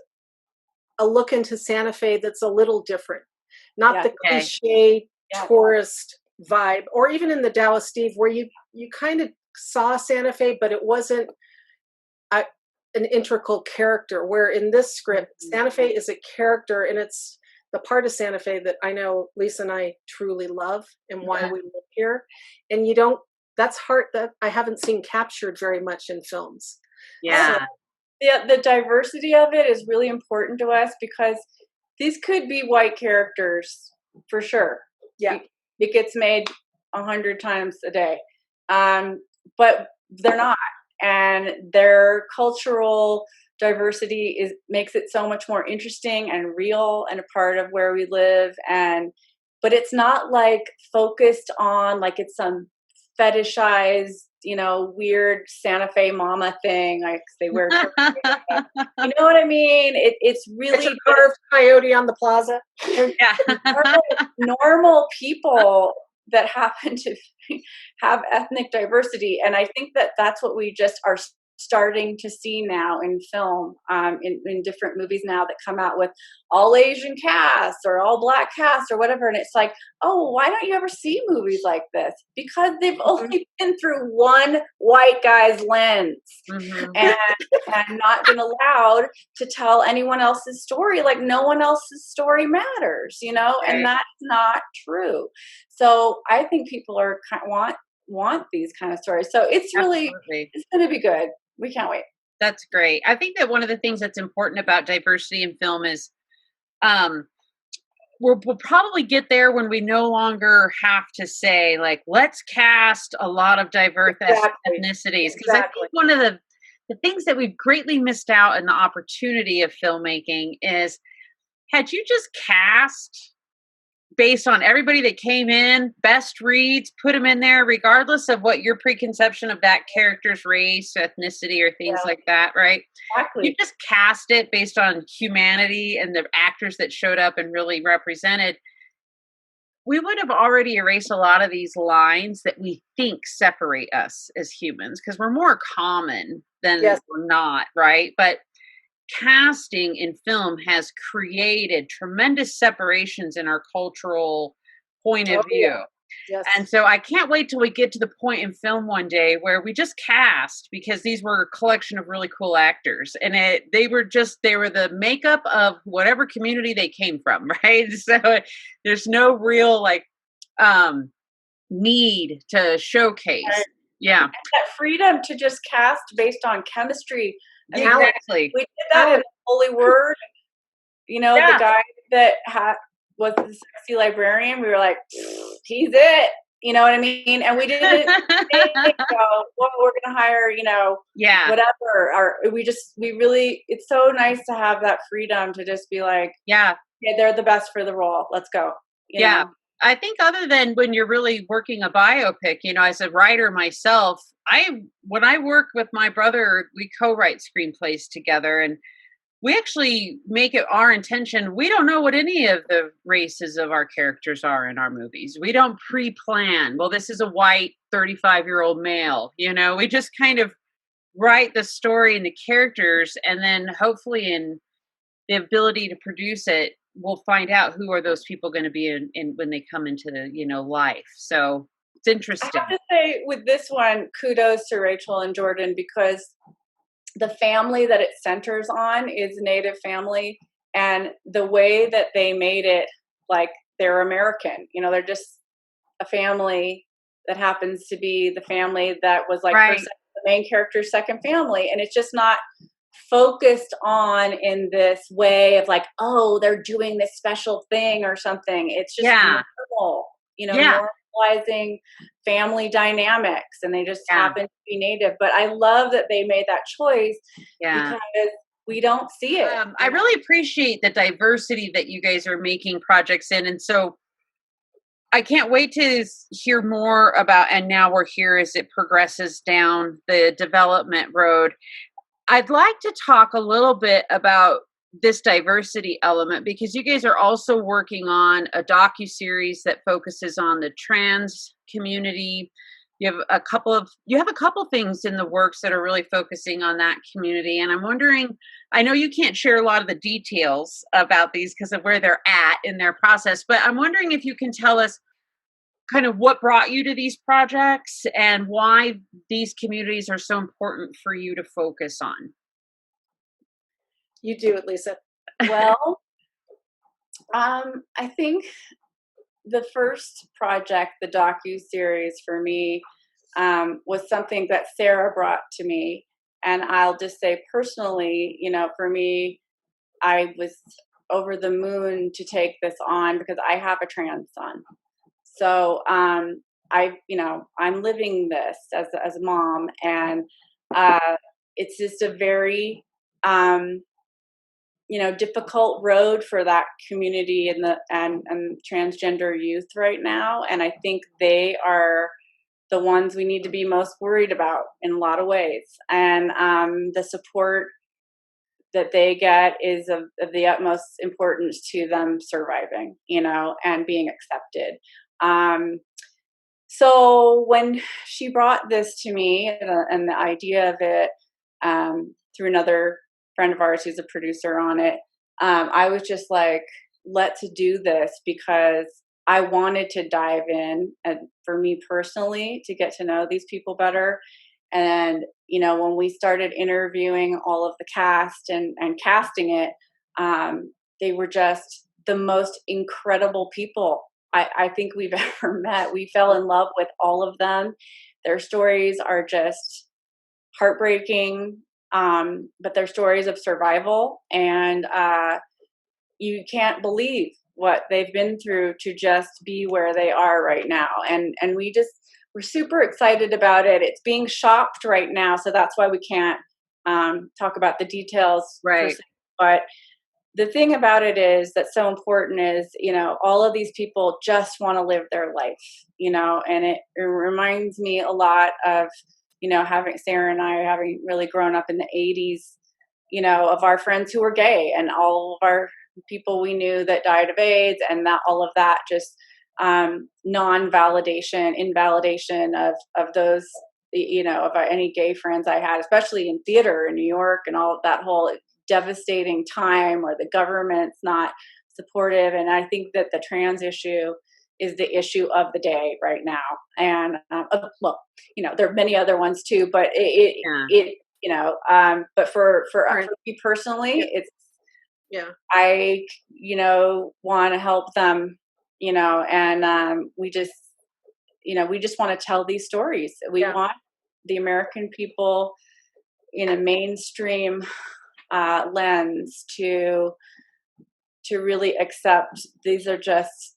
a look into Santa Fe that's a little different. Not the cliche tourist vibe, or even in the Dallas Steve, where you kind of saw Santa Fe, but it wasn't an integral character. Where in this script, Santa Fe is a character, and it's the part of Santa Fe that I know Lisa and I truly love, and why we live here. And that's heart that I haven't seen captured very much in films. Yeah. So, the diversity of it is really important to us because these could be white characters for sure. Yeah. It gets made 100 times a day. But they're not. And their cultural diversity makes it so much more interesting and real and a part of where we live. But it's not like focused on like it's some fetishized, weird Santa Fe mama thing. Like they wear, you know what I mean? It's really a carved coyote on the plaza. Normal people that happen to have ethnic diversity. And I think that that's what we just are starting to see now in film, in different movies now that come out with all Asian cast or all Black cast or whatever. And it's like, oh, why don't you ever see movies like this? Because they've only been through one white guy's lens, and not been allowed to tell anyone else's story. Like no one else's story matters, and that's not true. So I think people are want these kind of stories. So it's really, it's going to be good. We can't wait. That's great. I think that one of the things that's important about diversity in film is we'll probably get there when we no longer have to say, like, let's cast a lot of diverse ethnicities. Because I think one of the things that we've greatly missed out in the opportunity of filmmaking is, had you just cast based on everybody that came in, best reads, put them in there, regardless of what your preconception of that character's race, ethnicity, or things like that, right? Exactly. You just cast it based on humanity and the actors that showed up and really represented. We would have already erased a lot of these lines that we think separate us as humans, because we're more common than we're not, right? But casting in film has created tremendous separations in our cultural point of view. Yes. And so I can't wait till we get to the point in film one day where we just cast, because these were a collection of really cool actors, and they were the makeup of whatever community they came from, right? So there's no real need to showcase. Yeah. And that freedom to just cast based on chemistry. Exactly. We did that in Holy Word. The guy that was the sexy librarian, we were like, he's it. You know what I mean? And we didn't go, well, we're going to hire, whatever. Or it's so nice to have that freedom to just be like, they're the best for the role. Let's go. You know? I think other than when you're really working a biopic, as a writer myself, when I work with my brother, we co-write screenplays together, and we actually make it our intention. We don't know what any of the races of our characters are in our movies. We don't pre-plan, well, this is a white 35-year-old male. We just kind of write the story and the characters, and then hopefully in the ability to produce it, we'll find out who are those people going to be in when they come into the life. So it's interesting. I have to say, with this one, kudos to Rachel and Jordan, because the family that it centers on is a Native family, and the way that they made it, like they're American. They're just a family that happens to be the family that was like the main character's second family, and it's just not focused on in this way of like, oh, they're doing this special thing or something. It's just normal, normalizing family dynamics, and they just happen to be Native. But I love that they made that choice because we don't see it. I really appreciate the diversity that you guys are making projects in, and so I can't wait to hear more about And Now We're Here as it progresses down the development road. I'd like to talk a little bit about this diversity element, because you guys are also working on a docuseries that focuses on the trans community. You have a couple things in the works that are really focusing on that community. And I'm wondering, I know you can't share a lot of the details about these because of where they're at in their process, but I'm wondering if you can tell us kind of what brought you to these projects and why these communities are so important for you to focus on. You do it, Lisa. Well, I think the first project, the docu-series for me, was something that Sarah brought to me. And I'll just say personally, for me, I was over the moon to take this on because I have a trans son. So I'm living this as a mom, and it's just a very difficult road for that community and transgender youth right now. And I think they are the ones we need to be most worried about in a lot of ways. And the support that they get is of the utmost importance to them surviving, and being accepted. So when she brought this to me and the idea of it, through another friend of ours who's a producer on it. I was just like, let's do this because I wanted to dive in, and for me personally, to get to know these people better. And, when we started interviewing all of the cast and casting it, they were just the most incredible people I think we've ever met. We fell in love with all of them. Their stories are just heartbreaking, but they're stories of survival. And you can't believe what they've been through to just be where they are right now. And we're super excited about it. It's being shopped right now, so that's why we can't talk about the details. Right. But the thing about it is that's so important is, all of these people just want to live their life, and it reminds me a lot of, having Sarah and I having really grown up in the 80s, of our friends who were gay and all of our people we knew that died of AIDS, and that all of that just non-validation, invalidation of those, of any gay friends I had, especially in theater in New York, and all of that whole devastating time where the government's not supportive. And I think that the trans issue is the issue of the day right now. And well, there are many other ones too, but but for me personally, it's I want to help them, and we just want to tell these stories. We want the American people in a mainstream lens to really accept these are just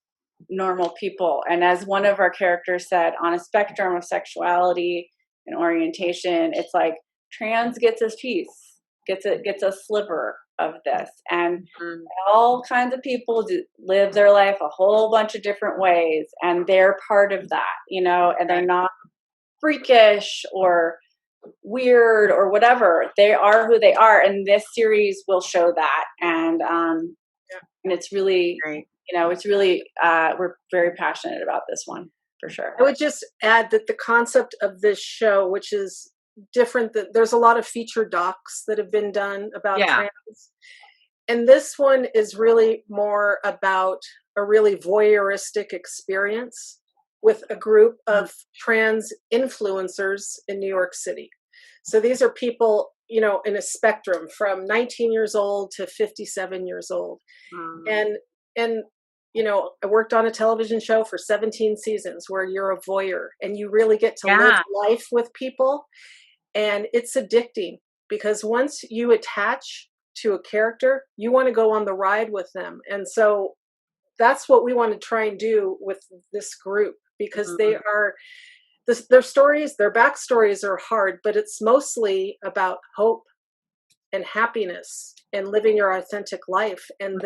normal people. And as one of our characters said, on a spectrum of sexuality and orientation, it's like trans gets a piece, gets a sliver of this, and all kinds of people live their life a whole bunch of different ways, and they're part of that, and they're not freakish or weird or whatever. They are who they are, and this series will show that. And and it's really Great. it's really we're very passionate about this one for sure. I would just add that the concept of this show, which is different, that there's a lot of feature docs that have been done about trans, and this one is really more about a really voyeuristic experience with a group of trans influencers in New York City. So these are people, in a spectrum from 19 years old to 57 years old. And I worked on a television show for 17 seasons where you're a voyeur and you really get to live life with people. And it's addicting because once you attach to a character, you want to go on the ride with them. And so that's what we want to try and do with this group, because they are, their stories, their backstories are hard, but it's mostly about hope and happiness and living your authentic life, and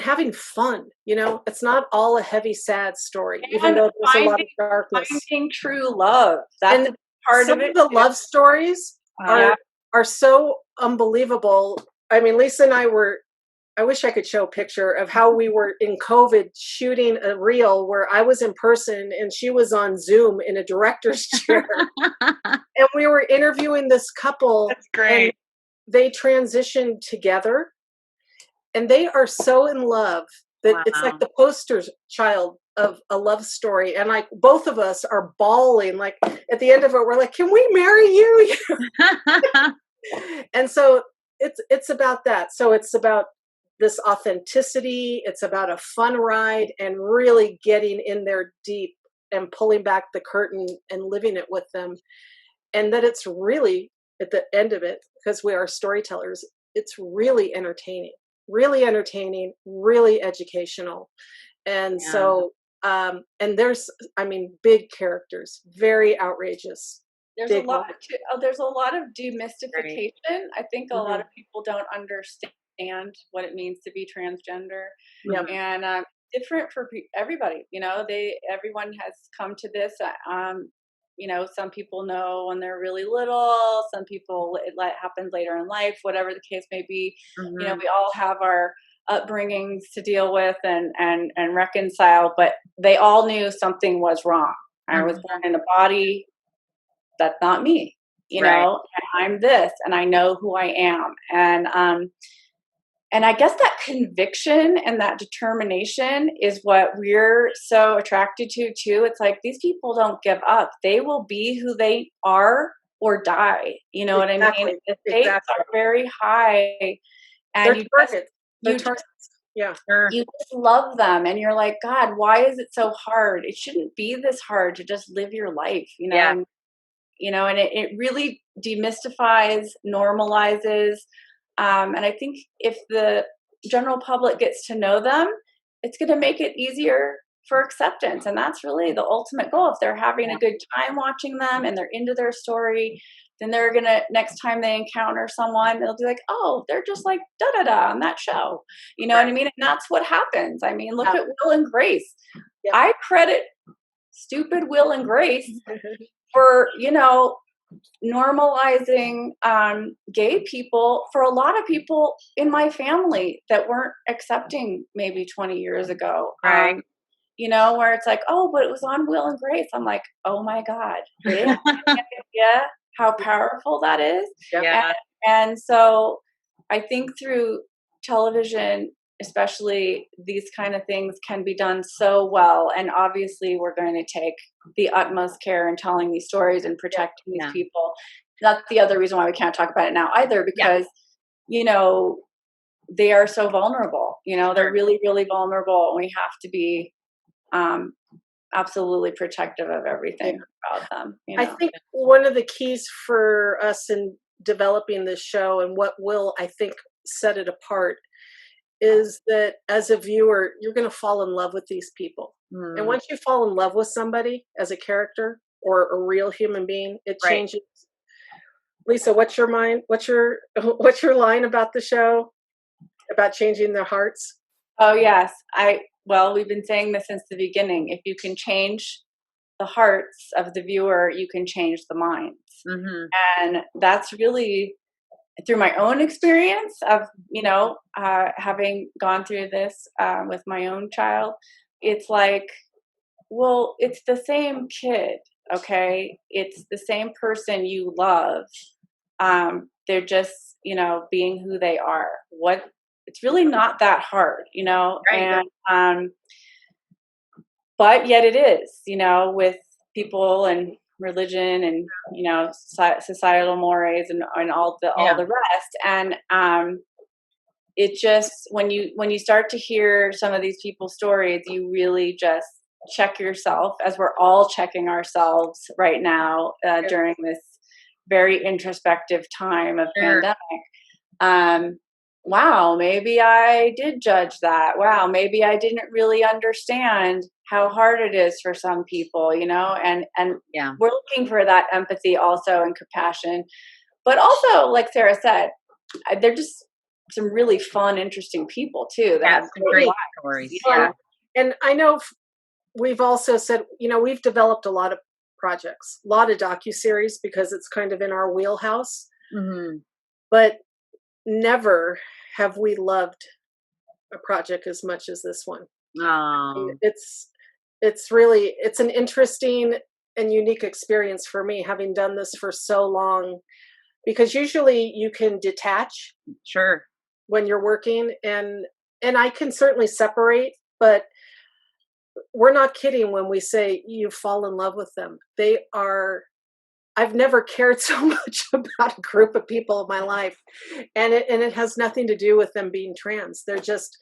having fun. It's not all a heavy, sad story, even though there's a lot of darkness. Finding true love. That's and part some of it. Of the love stories are so unbelievable. I mean, Lisa and I wish I could show a picture of how we were in COVID shooting a reel where I was in person and she was on Zoom in a director's chair. And we were interviewing this couple. That's great. And they transitioned together. And they are so in love that it's like the poster child of a love story. And like both of us are bawling. Like at the end of it, we're like, can we marry you? And so it's about that. So it's about this authenticity. It's about a fun ride and really getting in there deep and pulling back the curtain and living it with them. And that it's really, at the end of it, because we are storytellers, it's really entertaining, really educational. And so, and there's, big characters, very outrageous. There's a lot of demystification. I think a lot of people don't understand what it means to be transgender, and different for everybody. Everyone has come to this. Some people know when they're really little. Some people it happens later in life. Whatever the case may be, we all have our upbringings to deal with and reconcile. But they all knew something was wrong. I was born in a body that's not me. and I'm this, and I know who I am. And I guess that conviction and that determination is what we're so attracted to too. It's like these people don't give up. They will be who they are or die. You know what I mean? The stakes are very high, and They're targets. Yeah. You just love them, and you're like, God, why is it so hard? It shouldn't be this hard to just live your life, and, and it really demystifies, normalizes. And I think if the general public gets to know them, it's going to make it easier for acceptance. And that's really the ultimate goal. If they're having a good time watching them and they're into their story, then they're going to, next time they encounter someone, they'll be like, oh, they're just like da-da-da on that show. You know what I mean? And that's what happens. I mean, look at Will and Grace. I credit stupid Will and Grace for, normalizing gay people for a lot of people in my family that weren't accepting maybe 20 years ago. Right. Where it's like, oh, but it was on Will and Grace. I'm like, oh my God. Do they have any idea how powerful that is? Yeah. And so I think through television, especially, these kind of things can be done so well. And obviously we're going to take the utmost care in telling these stories and protecting these people. That's the other reason why we can't talk about it now either, because, they are so vulnerable, they're really, really vulnerable. And we have to be absolutely protective of everything about them. I think one of the keys for us in developing this show, and what will, I think, set it apart, is that as a viewer, you're going to fall in love with these people. And once you fall in love with somebody as a character or a real human being, it changes. Lisa, what's your line about the show, about changing their hearts? Oh, yes. We've been saying this since the beginning. If you can change the hearts of the viewer, you can change the minds. And that's really through my own experience of, having gone through this with my own child. It's like, well, it's the same kid, okay? It's the same person you love. They're just, being who they are. It's really not that hard, Right. and but yet it is, with people and religion and societal mores and all the rest. And it just, when you start to hear some of these people's stories, you really just check yourself, as we're all checking ourselves right now during this very introspective time of pandemic. Wow, maybe I did judge that. Wow, maybe I didn't really understand how hard it is for some people, and we're looking for that empathy also and compassion. But also, like Sarah said, they're just some really fun, interesting people too. That have some great stories. And I know we've also said, we've developed a lot of projects, a lot of docuseries, because it's kind of in our wheelhouse. But never have we loved a project as much as this one. It's really, it's an interesting and unique experience for me, having done this for so long, because usually you can detach when you're working, and I can certainly separate, but we're not kidding when we say you fall in love with them. I've never cared so much about a group of people in my life, and it has nothing to do with them being trans. They're just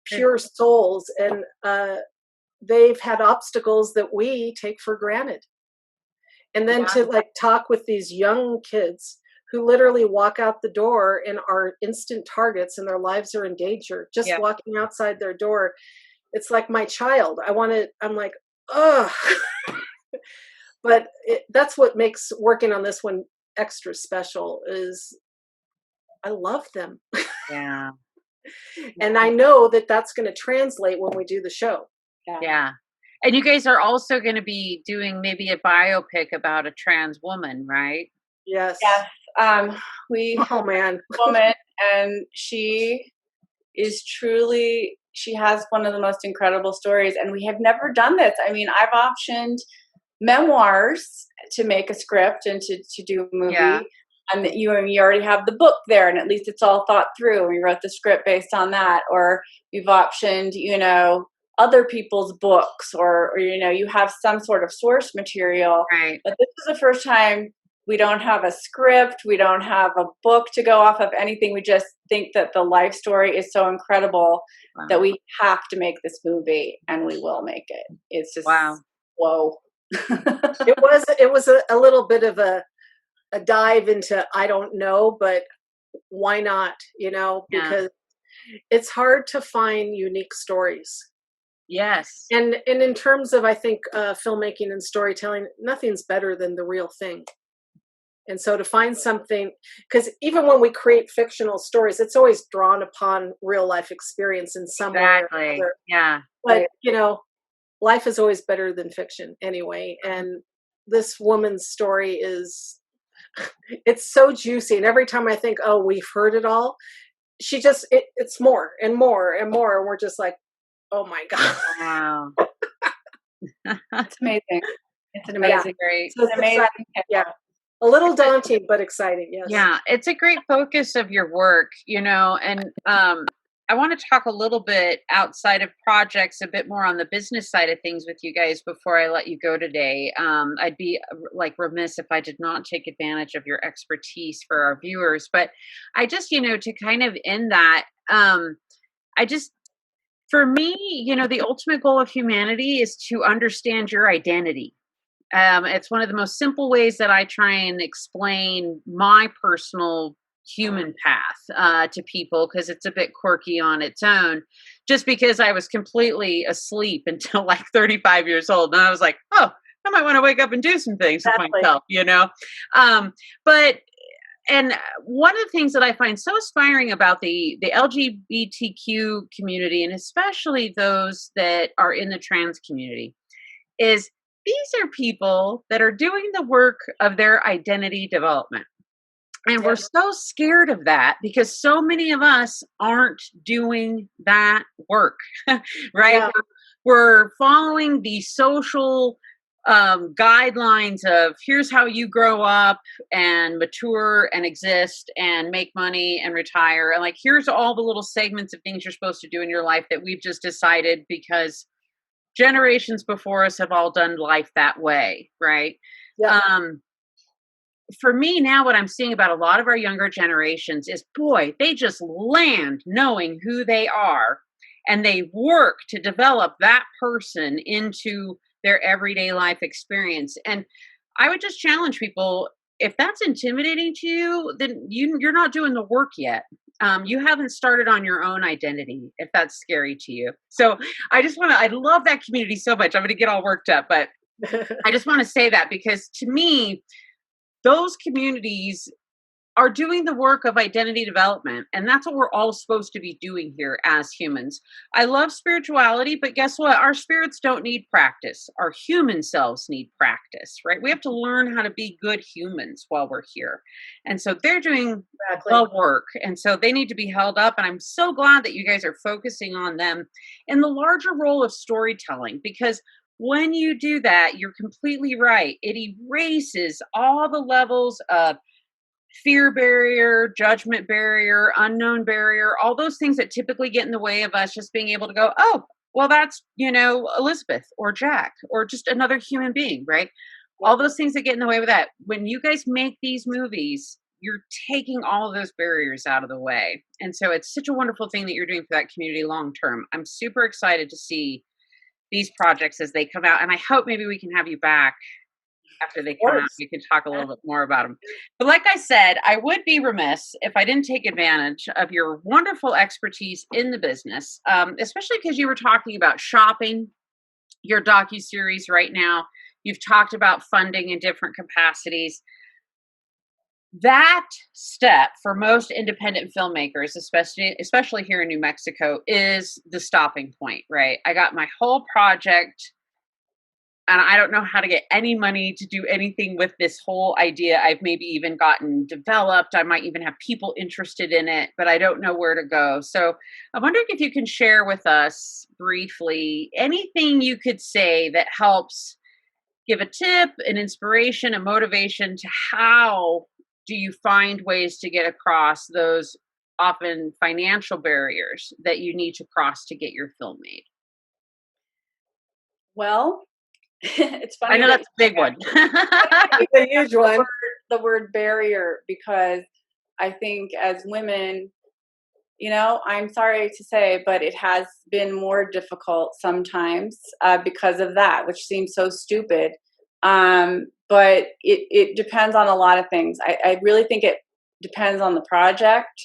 pure souls, and they've had obstacles that we take for granted. And then to talk with these young kids who literally walk out the door and are instant targets, and their lives are in danger just walking outside their door. It's like my child. I'm like, ugh. But that's what makes working on this one extra special, is I love them. Yeah. And I know that that's going to translate when we do the show. Yeah. And you guys are also going to be doing maybe a biopic about a trans woman, right? Yes. Yes. Woman, and she is truly, she has one of the most incredible stories, and we have never done this. I mean, I've optioned memoirs to make a script and to do a movie. Yeah. And that you already have the book there, and at least it's all thought through. We wrote the script based on that, or you've optioned, other people's books, or you have some sort of source material. Right. But this is the first time we don't have a script, we don't have a book to go off of, anything. We just think that the life story is so incredible that we have to make this movie, and we will make it. It's just whoa. It was a little bit of a dive into I don't know, but why not? Because it's hard to find unique stories. Yes. And in terms of, I think, filmmaking and storytelling, nothing's better than the real thing. And so to find something, because even when we create fictional stories, it's always drawn upon real life experience in some way or another. Yeah. But, life is always better than fiction anyway. And this woman's story it's so juicy. And every time I think, oh, we've heard it all, it's more and more and more. And we're just like, oh my God. Wow. It's amazing. It's an amazing, great. So it's amazing. Yeah. A little daunting, but exciting. Yes. Yeah. It's a great focus of your work, and I want to talk a little bit outside of projects, a bit more on the business side of things with you guys before I let you go today. I'd be remiss if I did not take advantage of your expertise for our viewers. But I just, to kind of end that, for me, the ultimate goal of humanity is to understand your identity. It's one of the most simple ways that I try and explain my personal human path to people, because it's a bit quirky on its own, just because I was completely asleep until 35 years old. And I was like, oh, I might want to wake up and do some things with myself, And one of the things that I find so inspiring about the LGBTQ community, and especially those that are in the trans community, is these are people that are doing the work of their identity development. And we're so scared of that because so many of us aren't doing that work, right? Yeah. We're following the social guidelines of here's how you grow up and mature and exist and make money and retire. And here's all the little segments of things you're supposed to do in your life that we've just decided because generations before us have all done life that way, right? Yeah. For me now, what I'm seeing about a lot of our younger generations is, boy, they just land knowing who they are, and they work to develop that person into their everyday life experience. And I would just challenge people, if that's intimidating to you, then you're not doing the work yet. You haven't started on your own identity, if that's scary to you. So I love that community so much. I'm going to get all worked up, but I just want to say that because to me, those communities are doing the work of identity development. And that's what we're all supposed to be doing here as humans. I love spirituality, but guess what? Our spirits don't need practice. Our human selves need practice, right? We have to learn how to be good humans while we're here. And so they're doing the work. And so they need to be held up. And I'm so glad that you guys are focusing on them in the larger role of storytelling, because when you do that, you're completely right. It erases all the levels of fear barrier, judgment barrier, unknown barrier, all those things that typically get in the way of us just being able to go, oh, well, that's, Elizabeth or Jack or just another human being, right? All those things that get in the way of that. When you guys make these movies, you're taking all of those barriers out of the way. And so it's such a wonderful thing that you're doing for that community long term. I'm super excited to see these projects as they come out. And I hope maybe we can have you back after they come out. We can talk a little bit more about them. But like I said, I would be remiss if I didn't take advantage of your wonderful expertise in the business, especially because you were talking about shopping, your docuseries right now. You've talked about funding in different capacities. That step for most independent filmmakers, especially here in New Mexico, is the stopping point, right? I got my whole project and I don't know how to get any money to do anything with this whole idea. I've maybe even gotten developed. I might even have people interested in it, but I don't know where to go. So I'm wondering if you can share with us briefly anything you could say that helps give a tip, an inspiration, a motivation to how do you find ways to get across those often financial barriers that you need to cross to get your film made? Well, it's I funny know that that's a big one. It's a huge one. the word barrier, because I think as women, I'm sorry to say, but it has been more difficult sometimes because of that, which seems so stupid. But it depends on a lot of things. I really think it depends on the project.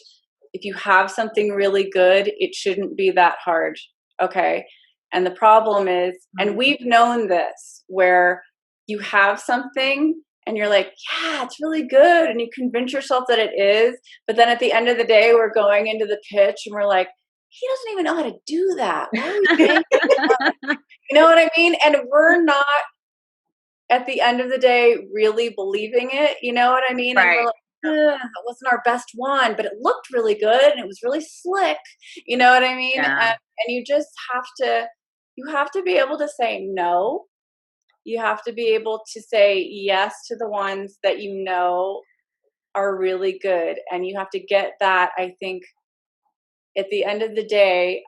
If you have something really good, it shouldn't be that hard. Okay. And the problem is, and we've known this, where you have something and you're like, yeah, it's really good. And you convince yourself that it is. But then at the end of the day, we're going into the pitch and we're like, he doesn't even know how to do that. Why are we paying him? You know what I mean? And we're not, at the end of the day, really believing it. You know what I mean? And we're Right. like, that wasn't our best one, but it looked really good and it was really slick. You know what I mean? Yeah. And you have to be able to say no. You have to be able to say yes to the ones that you know are really good. And you have to get that, I think, at the end of the day,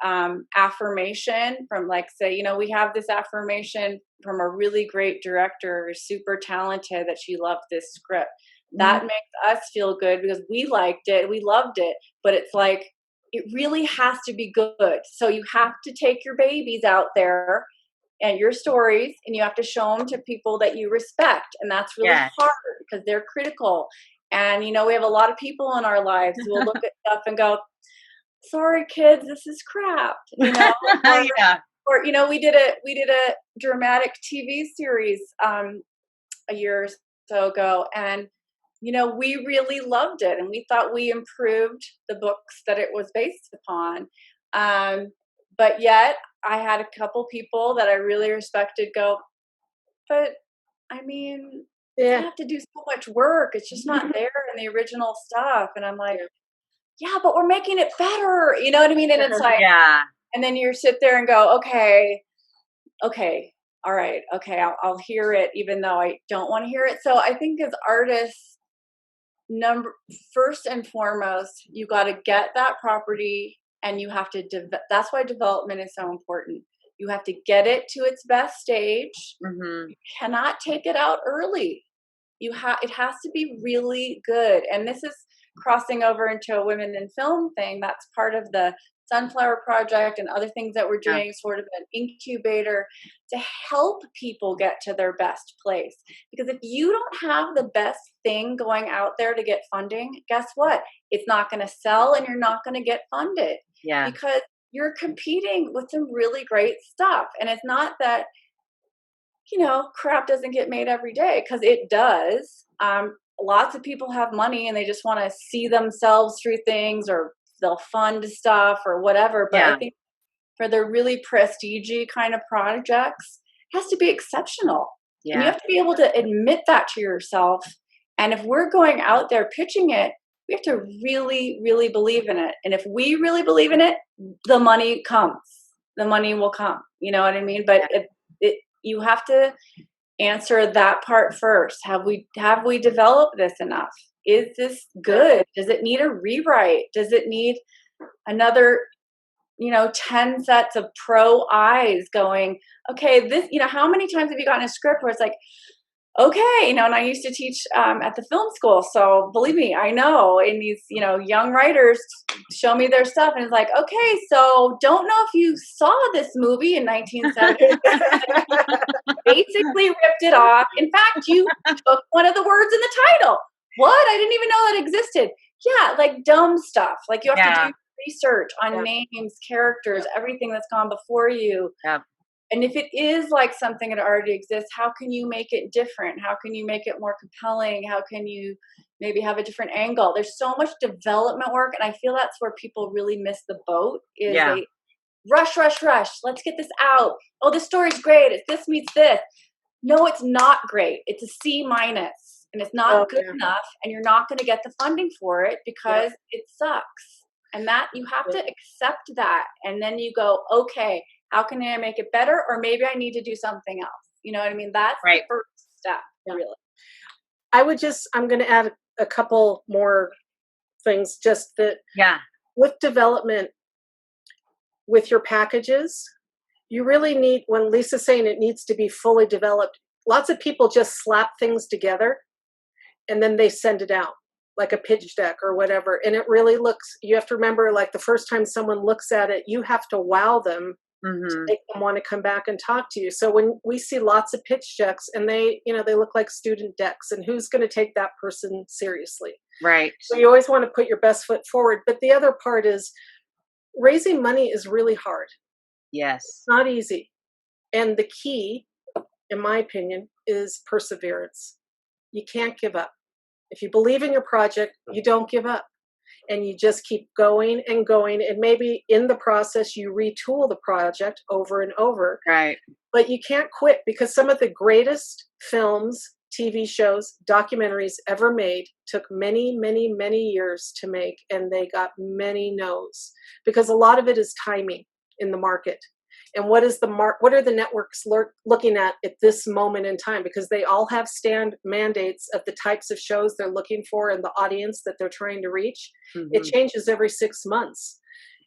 affirmation from, like, say, we have this affirmation from a really great director, super talented, that she loved this script. That makes us feel good because we liked it, we loved it. But it's like, it really has to be good. So you have to take your babies out there and your stories, and you have to show them to people that you respect. And that's really Yes. hard because they're critical. And, we have a lot of people in our lives who will look at stuff and go, sorry, kids, this is crap. Yeah. Or we did a dramatic TV series a year or so ago, and we really loved it, and we thought we improved the books that it was based upon. But yet, I had a couple people that I really respected go, but I mean, I have to do so much work. It's just not there in the original stuff. And I'm like, yeah, but we're making it better. You know what I mean? And it's like, Yeah. and then you sit there and go, okay, all right, okay, I'll hear it, even though I don't want to hear it. So I think as artists, first and foremost, you got to get that property, and you have to. That's why development is so important. You have to get it to its best stage. You cannot take it out early. It has to be really good. And this is crossing over into a women in film thing. That's part of the Sunflower Project and other things that we're doing, sort of an incubator to help people get to their best place. Because if you don't have the best thing going out there to get funding, guess what? It's not going to sell, and you're not going to get funded. Yeah. Because you're competing with some really great stuff. And it's not that, crap doesn't get made every day, because it does. Lots of people have money and they just want to see themselves through things, or they'll fund stuff or whatever. But I think for the really prestige kind of projects, it has to be exceptional. And you have to be able to admit that to yourself. And if we're going out there pitching it, we have to really, really believe in it. And if we really believe in it, the money comes. The money will come. You know what I mean? But you have to answer that part first. Have we developed this enough? Is this good? Does it need a rewrite? Does it need another 10 sets of pro eyes going, okay, this, how many times have you gotten a script where it's like, okay, and I used to teach at the film school, so believe me, I know. And these, young writers show me their stuff, and it's like, okay, so don't know if you saw this movie in 1970. Basically ripped it off. In fact, you took one of the words in the title. What? I didn't even know that existed. Yeah, like dumb stuff. Like you have to do research on names, characters, everything that's gone before you. Yeah. And if it is like something that already exists, how can you make it different? How can you make it more compelling? How can you maybe have a different angle? There's so much development work, and I feel that's where people really miss the boat. Is they rush. Let's get this out. Oh, this story's great. It's this meets this. No, it's not great. It's a C minus, and it's not good enough, and you're not going to get the funding for it because it sucks. And that you have to accept that, and then you go, okay, how can I make it better? Or maybe I need to do something else. You know what I mean? That's Right. the first step, really. I'm going to add a couple more things, just that with development, with your packages, you really need, when Lisa's saying it needs to be fully developed, lots of people just slap things together and then they send it out like a pitch deck or whatever. And it really looks, you have to remember, like the first time someone looks at it, you have to wow them to make them want to come back and talk to you. So when we see lots of pitch decks and they, you know, they look like student decks, and who's going to take that person seriously? Right. So you always want to put your best foot forward. But the other part is raising money is really hard. Yes. It's not easy. And the key, in my opinion, is perseverance. You can't give up. If you believe in your project, you don't give up. And you just keep going and going. And maybe in the process, you retool the project over and over. Right. But you can't quit, because some of the greatest films, TV shows, documentaries ever made took many, many, many years to make. And they got many no's, because a lot of it is timing in the market. And what is what are the networks looking at this moment in time? Because they all have mandates of the types of shows they're looking for and the audience that they're trying to reach. It changes every 6 months.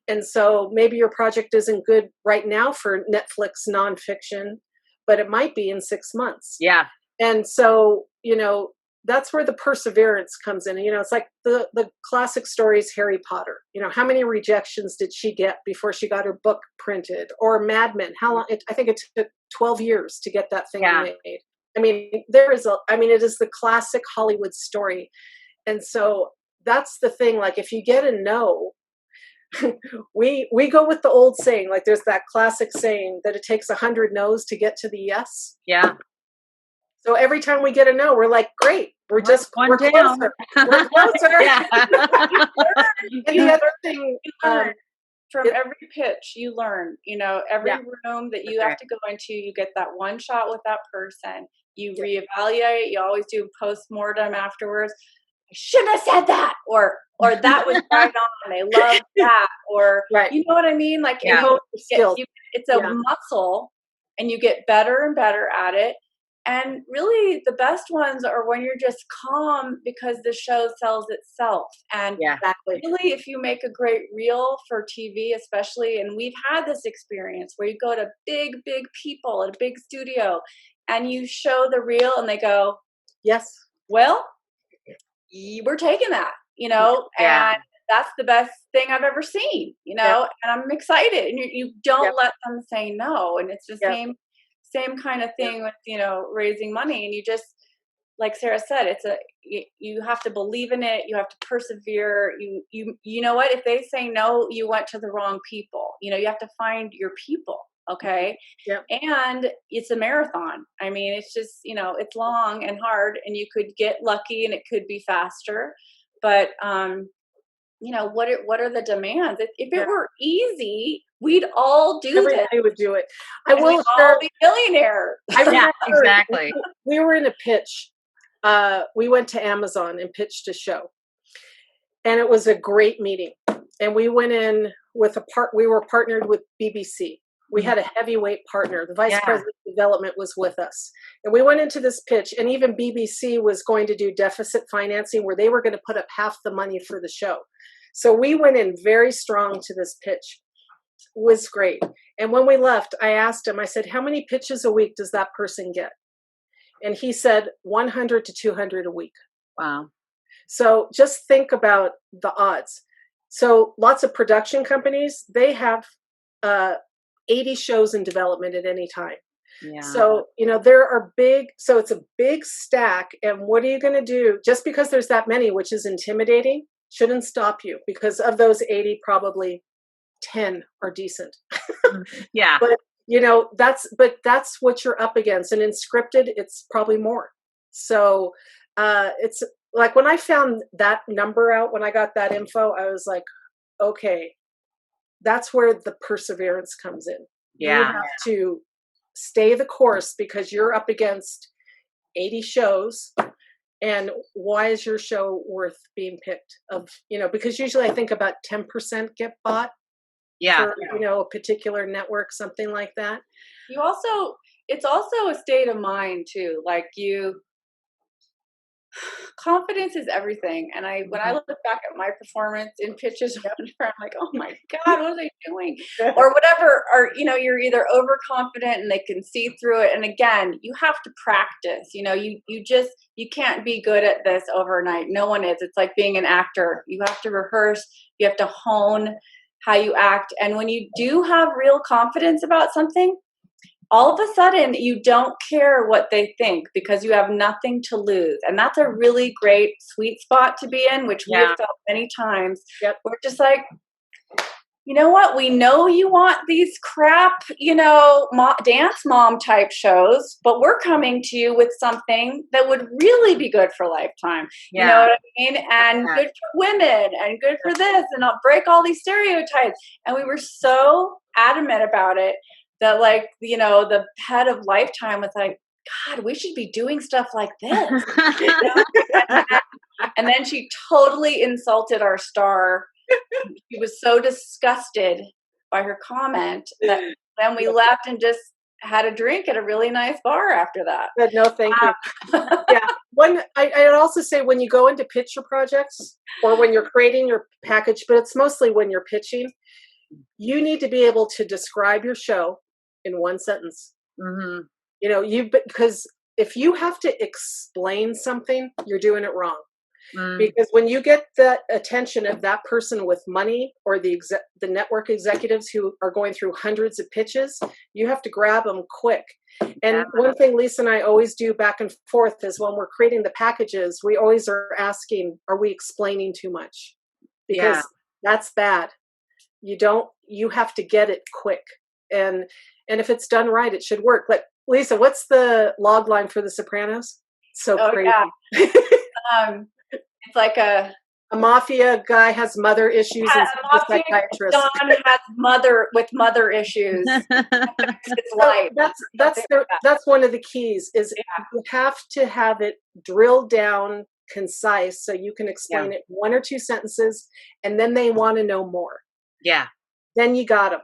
And so maybe your project isn't good right now for Netflix nonfiction, but it might be in 6 months. Yeah. And so, you know, that's where the perseverance comes in. You know, it's like the classic stories, Harry Potter. You know, how many rejections did she get before she got her book printed? Or Mad Men, how long? I think it took 12 years to get that thing made. I mean, it is the classic Hollywood story. And so that's the thing. Like, if you get a no, we go with the old saying, like there's that classic saying that it takes 100 no's to get to the yes. Yeah. So every time we get a no, we're like, great, we're down. closer. We're closer. Yeah. And the other thing, from every pitch, you learn, you know, every room that you have to go into, you get that one shot with that person. You reevaluate, you always do post-mortem afterwards. I shouldn't have said that, or that was right on. They love that, or you know what I mean? Like it's a muscle, and you get better and better at it. And really, the best ones are when you're just calm because the show sells itself. And really, if you make a great reel for TV, especially, and we've had this experience where you go to big, big people at a big studio, and you show the reel, and they go, "Yes, well, we're taking that," you know, and that's the best thing I've ever seen, you know, and I'm excited. And you don't let them say no. And it's the same kind of thing with, you know, raising money. And you just, like Sarah said, you have to believe in it. You have to persevere. You know what, if they say no, you went to the wrong people. You know, you have to find your people. Okay. Yep. And it's a marathon. I mean, it's just, you know, it's long and hard, and you could get lucky and it could be faster, but, you know, what are the demands? If it were easy, we'd all do this. Everybody would do it. I will all be millionaires. Exactly. We were in a pitch. We went to Amazon and pitched a show, and it was a great meeting. And we went in with we were partnered with BBC. We had a heavyweight partner. The vice president of development was with us. And we went into this pitch, and even BBC was going to do deficit financing where they were going to put up half the money for the show. So we went in very strong to this pitch. It was great. And when we left, I asked him, I said, how many pitches a week does that person get? And he said 100 to 200 a week. Wow. So just think about the odds. So lots of production companies, they have 80 shows in development at any time. Yeah. So, you know, it's a big stack. And what are you going to do? Just because there's that many, which is intimidating, shouldn't stop you, because of those 80, probably 10 are decent. Yeah. But, you know, that's what you're up against. And in scripted, it's probably more. So it's like, when I found that number out, when I got that info, I was like, okay, that's where the perseverance comes in. Yeah. You have to stay the course, because you're up against 80 shows. And why is your show worth being picked? Because usually I think about 10% get bought. Yeah. For, you know, a particular network, something like that. You also, it's also a state of mind too. Like confidence is everything. And when I look back at my performance in pitches or whatever, I'm like, oh my God, what are they doing? Or whatever, or, you're either overconfident and they can see through it. And again, you have to practice, you can't be good at this overnight. No one is. It's like being an actor. You have to rehearse, you have to hone how you act. And when you do have real confidence about something, all of a sudden you don't care what they think because you have nothing to lose. And that's a really great sweet spot to be in, which we have felt many times. We're just like, you know what? We know you want these crap, dance mom type shows, but we're coming to you with something that would really be good for Lifetime. You know what I mean? And good for women and good for this, and I'll break all these stereotypes. And we were so adamant about it that, like, the head of Lifetime was like, God, we should be doing stuff like this. And then she totally insulted our star. She was so disgusted by her comment that then we left and just had a drink at a really nice bar after that. But no, thank you. I'd also say when you go into pitch your projects or when you're creating your package, but it's mostly when you're pitching, you need to be able to describe your show in one sentence. Because if you have to explain something, you're doing it wrong. Because when you get the attention of that person with money or the network executives who are going through hundreds of pitches, you have to grab them quick. And one thing Lisa and I always do back and forth is when we're creating the packages, we always are asking, are we explaining too much? Because that's bad. You have to get it quick. And if it's done right, it should work. Like, Lisa, what's the log line for The Sopranos? So crazy. It's like a mafia guy has mother issues and a psychiatrist. Don has mother issues. That's one of the keys is you have to have it drilled down, concise, so you can explain it in one or two sentences, and then they want to know more. Then you got them.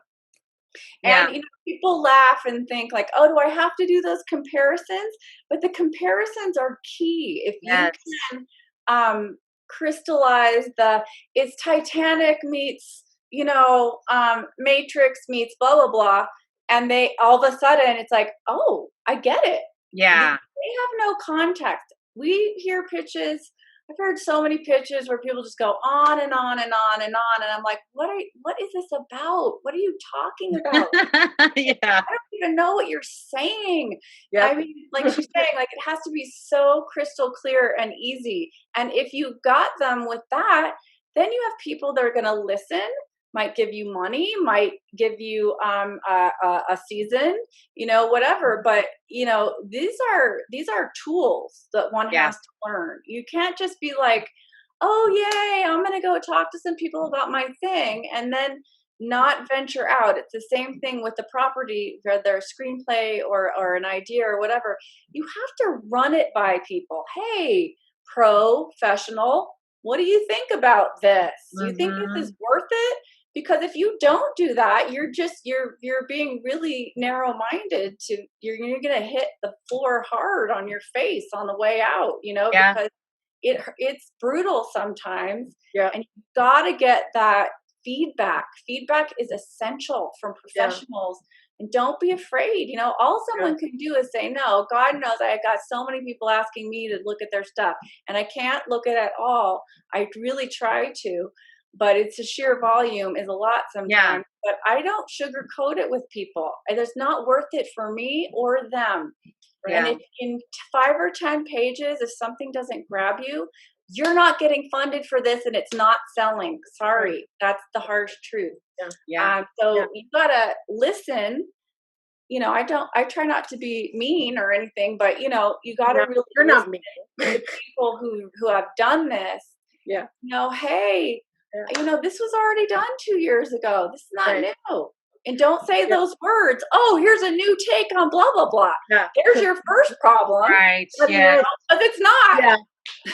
And people laugh and think like, oh, do I have to do those comparisons? But the comparisons are key. If you can crystallize it's Titanic meets, Matrix meets blah, blah, blah. And they all of a sudden it's like, oh, I get it. They have no context. We hear pitches. I've heard so many pitches where people just go on and on and on and on. And I'm like, what is this about? What are you talking about? I don't even know what you're saying. I mean, like she's saying, like, it has to be so crystal clear and easy. And if you got them with that, then you have people that are going to listen, might give you money, might give you a season, whatever. But these are tools that one has to learn. You can't just be like, oh yay, I'm gonna go talk to some people about my thing and then not venture out. It's the same thing with the property, whether a screenplay or an idea or whatever. You have to run it by people. Hey, professional, what do you think about this? Do you think this is worth it? Because if you don't do that, you're being really narrow-minded. You're going to hit the floor hard on your face on the way out, because it's brutal sometimes. And you got to get that feedback. Feedback is essential from professionals. And don't be afraid. All someone can do is say no. God knows I got so many people asking me to look at their stuff, and I can't look at it all. I really try to. But it's a sheer volume is a lot sometimes. But I don't sugarcoat it with people. It's not worth it for me or them. And if in 5 or 10 pages, if something doesn't grab you, you're not getting funded for this and it's not selling. Sorry. That's the harsh truth. So you gotta listen. I try not to be mean or anything, but you gotta really you're not mean to people who have done this. Hey, this was already done 2 years ago. This is not new. And don't say those words. Oh, here's a new take on blah, blah, blah. There's your first problem. But it's not.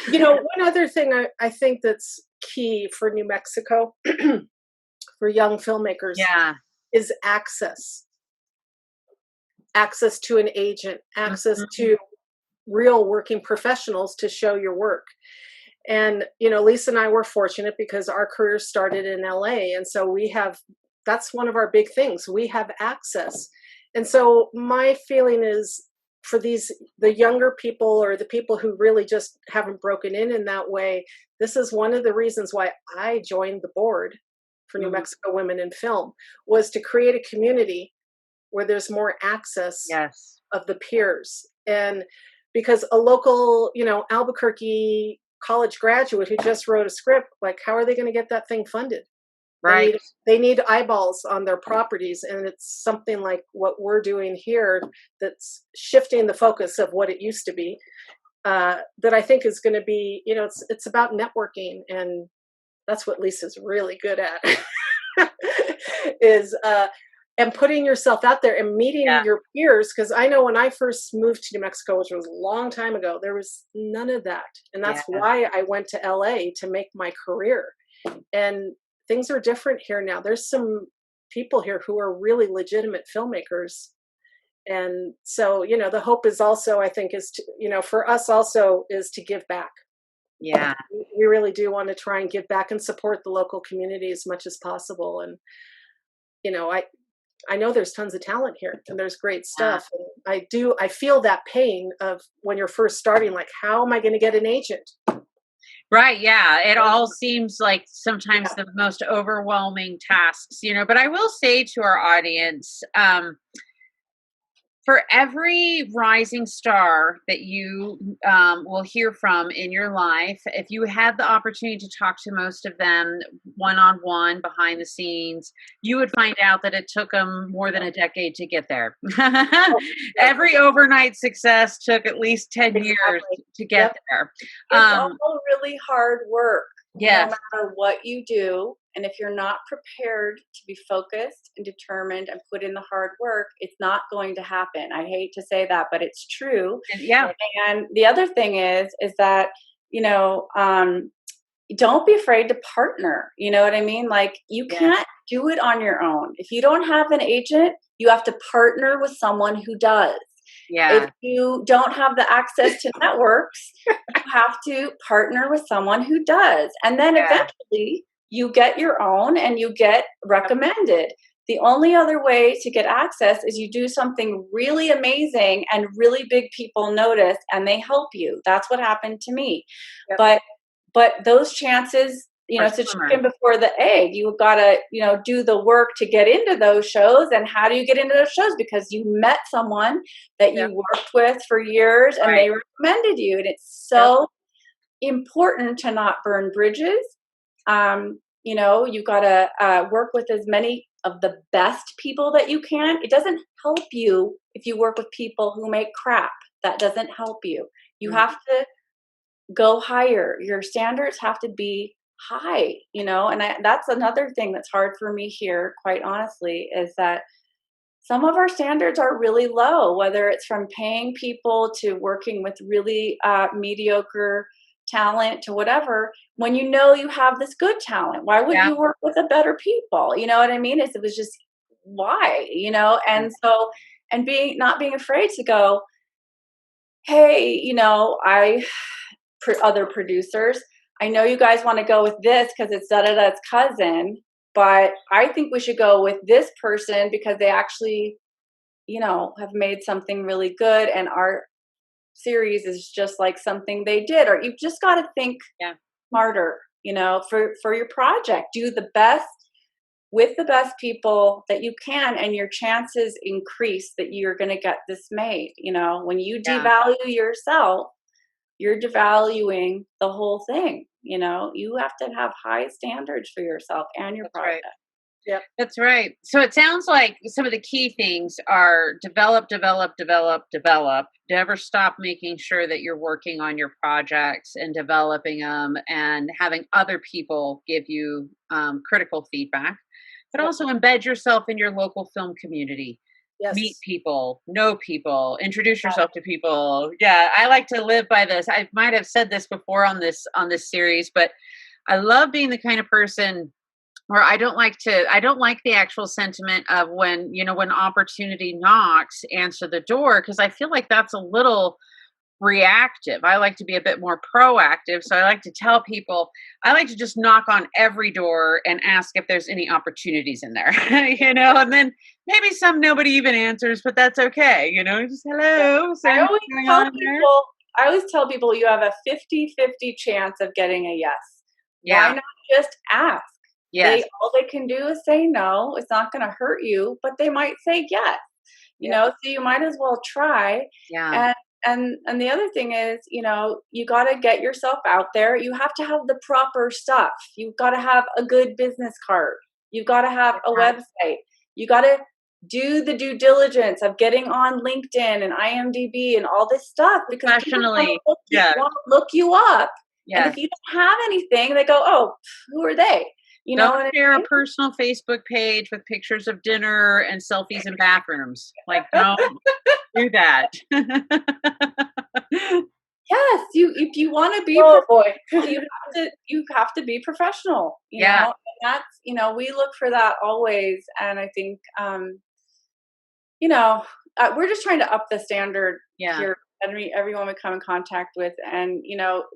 One other thing I think that's key for New Mexico for young filmmakers is access. access to an agent, access Mhm. to real working professionals to show your work. And, Lisa and I were fortunate because our career started in LA. And so that's one of our big things. We have access. And so my feeling is for the younger people or the people who really just haven't broken in that way, this is one of the reasons why I joined the board for New Mhm. Mexico Women in Film, was to create a community where there's more access Yes. of the peers. And because a local, Albuquerque college graduate who just wrote a script, like, how are they going to get that thing funded? They Right. need they need eyeballs on their properties, and it's something like what we're doing here that's shifting the focus of what it used to be. That I think is going to be, it's about networking, and that's what Lisa's really good at. is and putting yourself out there and meeting Yeah. your peers, because I know when I first moved to New Mexico, which was a long time ago, there was none of that, and Yeah. that's why I went to LA to make my career. And things are different here now. There's some people here who are really legitimate filmmakers. And so, the hope is also, I think, is to, for us also, is to give back. Yeah. We really do want to try and give back and support the local community as much as possible. And, I know there's tons of talent here and there's great Yeah. stuff. And I feel that pain of when you're first starting, like, how am I going to get an agent? Right. Yeah. It all seems like sometimes Yeah. the most overwhelming tasks, but I will say to our audience, for every rising star that you will hear from in your life, if you had the opportunity to talk to most of them one on one behind the scenes, you would find out that it took them more than a decade to get there. Oh, yeah, Every overnight success took at least 10 years exactly. to get Yep. there. It's all Um, really hard work, no yes. matter what you do. And if you're not prepared to be focused and determined and put in the hard work, it's not going to happen. I hate to say that, but it's true. And yeah. And the other thing is that, you know, don't be afraid to partner. You know what I mean? Like, you Yes. can't do it on your own. If you don't have an agent, you have to partner with someone who does. If Yeah. you don't have the access to networks, you have to partner with someone who does. And then Yeah. eventually you get your own and you get recommended. The only other way to get access is you do something really amazing and really big people notice and they help you. That's what happened to me. Yep. But those chances, Or it's a slimmer. chicken before the egg. You've got to, do the work to get into those shows. And how do you get into those shows? Because you met someone that you Yep. worked with for years and Right. they recommended you. And it's Yep. so important to not burn bridges. You got to work with as many of the best people that you can. It doesn't help you if you work with people who make crap. That doesn't help you. You Mm. have to go higher. Your standards have to be high, and that's another thing that's hard for me here, quite honestly, is that some of our standards are really low, whether it's from paying people to working with really mediocre talent to whatever. When you have this good talent, why wouldn't Yeah. you work with the better people? You know what I mean? It was just why, and so, and not being afraid to go, hey, other producers, I know you guys want to go with this because it's da da da's cousin, but I think we should go with this person because they actually, have made something really good, and our series is just like something they did. Or you've just got to think Yeah. smarter, for your project. Do the best with the best people that you can, and your chances increase that you're going to get this made. When you Yeah. devalue yourself, you're devaluing the whole thing. You have to have high standards for yourself and your That's right. project. Yep. That's right. So it sounds like some of the key things are develop, develop, develop, develop. Never stop making sure that you're working on your projects and developing them and having other people give you critical feedback, but Yep. also embed yourself in your local film community. Meet Yes. people, know people, introduce yourself to people. Yeah, I like to live by this. I might have said this before on this series, but I love being the kind of person Or I don't like the actual sentiment of when, when opportunity knocks, answer the door, because I feel like that's a little reactive. I like to be a bit more proactive. So I like to tell people, I like to just knock on every door and ask if there's any opportunities in there, and then maybe some nobody even answers, but that's okay. Just hello. So I always going tell on there? people, you have a 50-50 chance of getting a yes. Yeah. Why not just ask? Yes. All they can do is say no. It's not going to hurt you, but they might say yes. So you might as well try. Yeah. And the other thing is, you got to get yourself out there. You have to have the proper stuff. You've got to have a good business card. You've got to have a website. You got to do the due diligence of getting on LinkedIn and IMDb and all this stuff, because people Professionally. want to look you up. Yes. And if you don't have anything, they go, "Oh, who are they?" Don't share a personal Facebook page with pictures of dinner and selfies in bathrooms. Like, don't do that. Yes, if you want to be you have to be professional, Yeah. And that's, we look for that always. And I think, we're just trying to up the standard here. Everyone we come in contact with. And,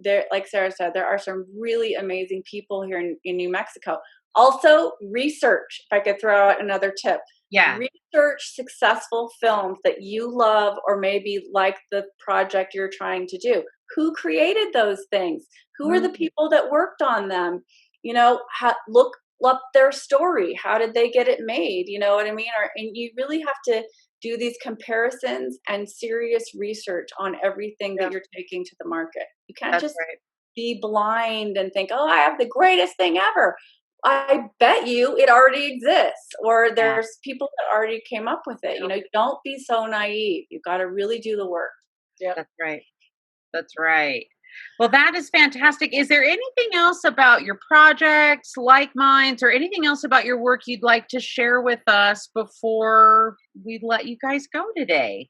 there, like Sarah said, there are some really amazing people here in New Mexico. Also, research, if I could throw out another tip. Yeah. Research successful films that you love, or maybe like the project you're trying to do. Who created those things? Who are the people that worked on them? Look up their story. How did they get it made? You know what I mean? And you really have to do these comparisons and serious research on everything that you're taking to the market. You can't be blind and think, "Oh, I have the greatest thing ever." I bet you it already exists, or there's people that already came up with it. Don't be so naive. You've got to really do the work. Yeah, That's right. That's right. Well, that is fantastic. Is there anything else about your projects, LikeMinds, or anything else about your work you'd like to share with us before we let you guys go today?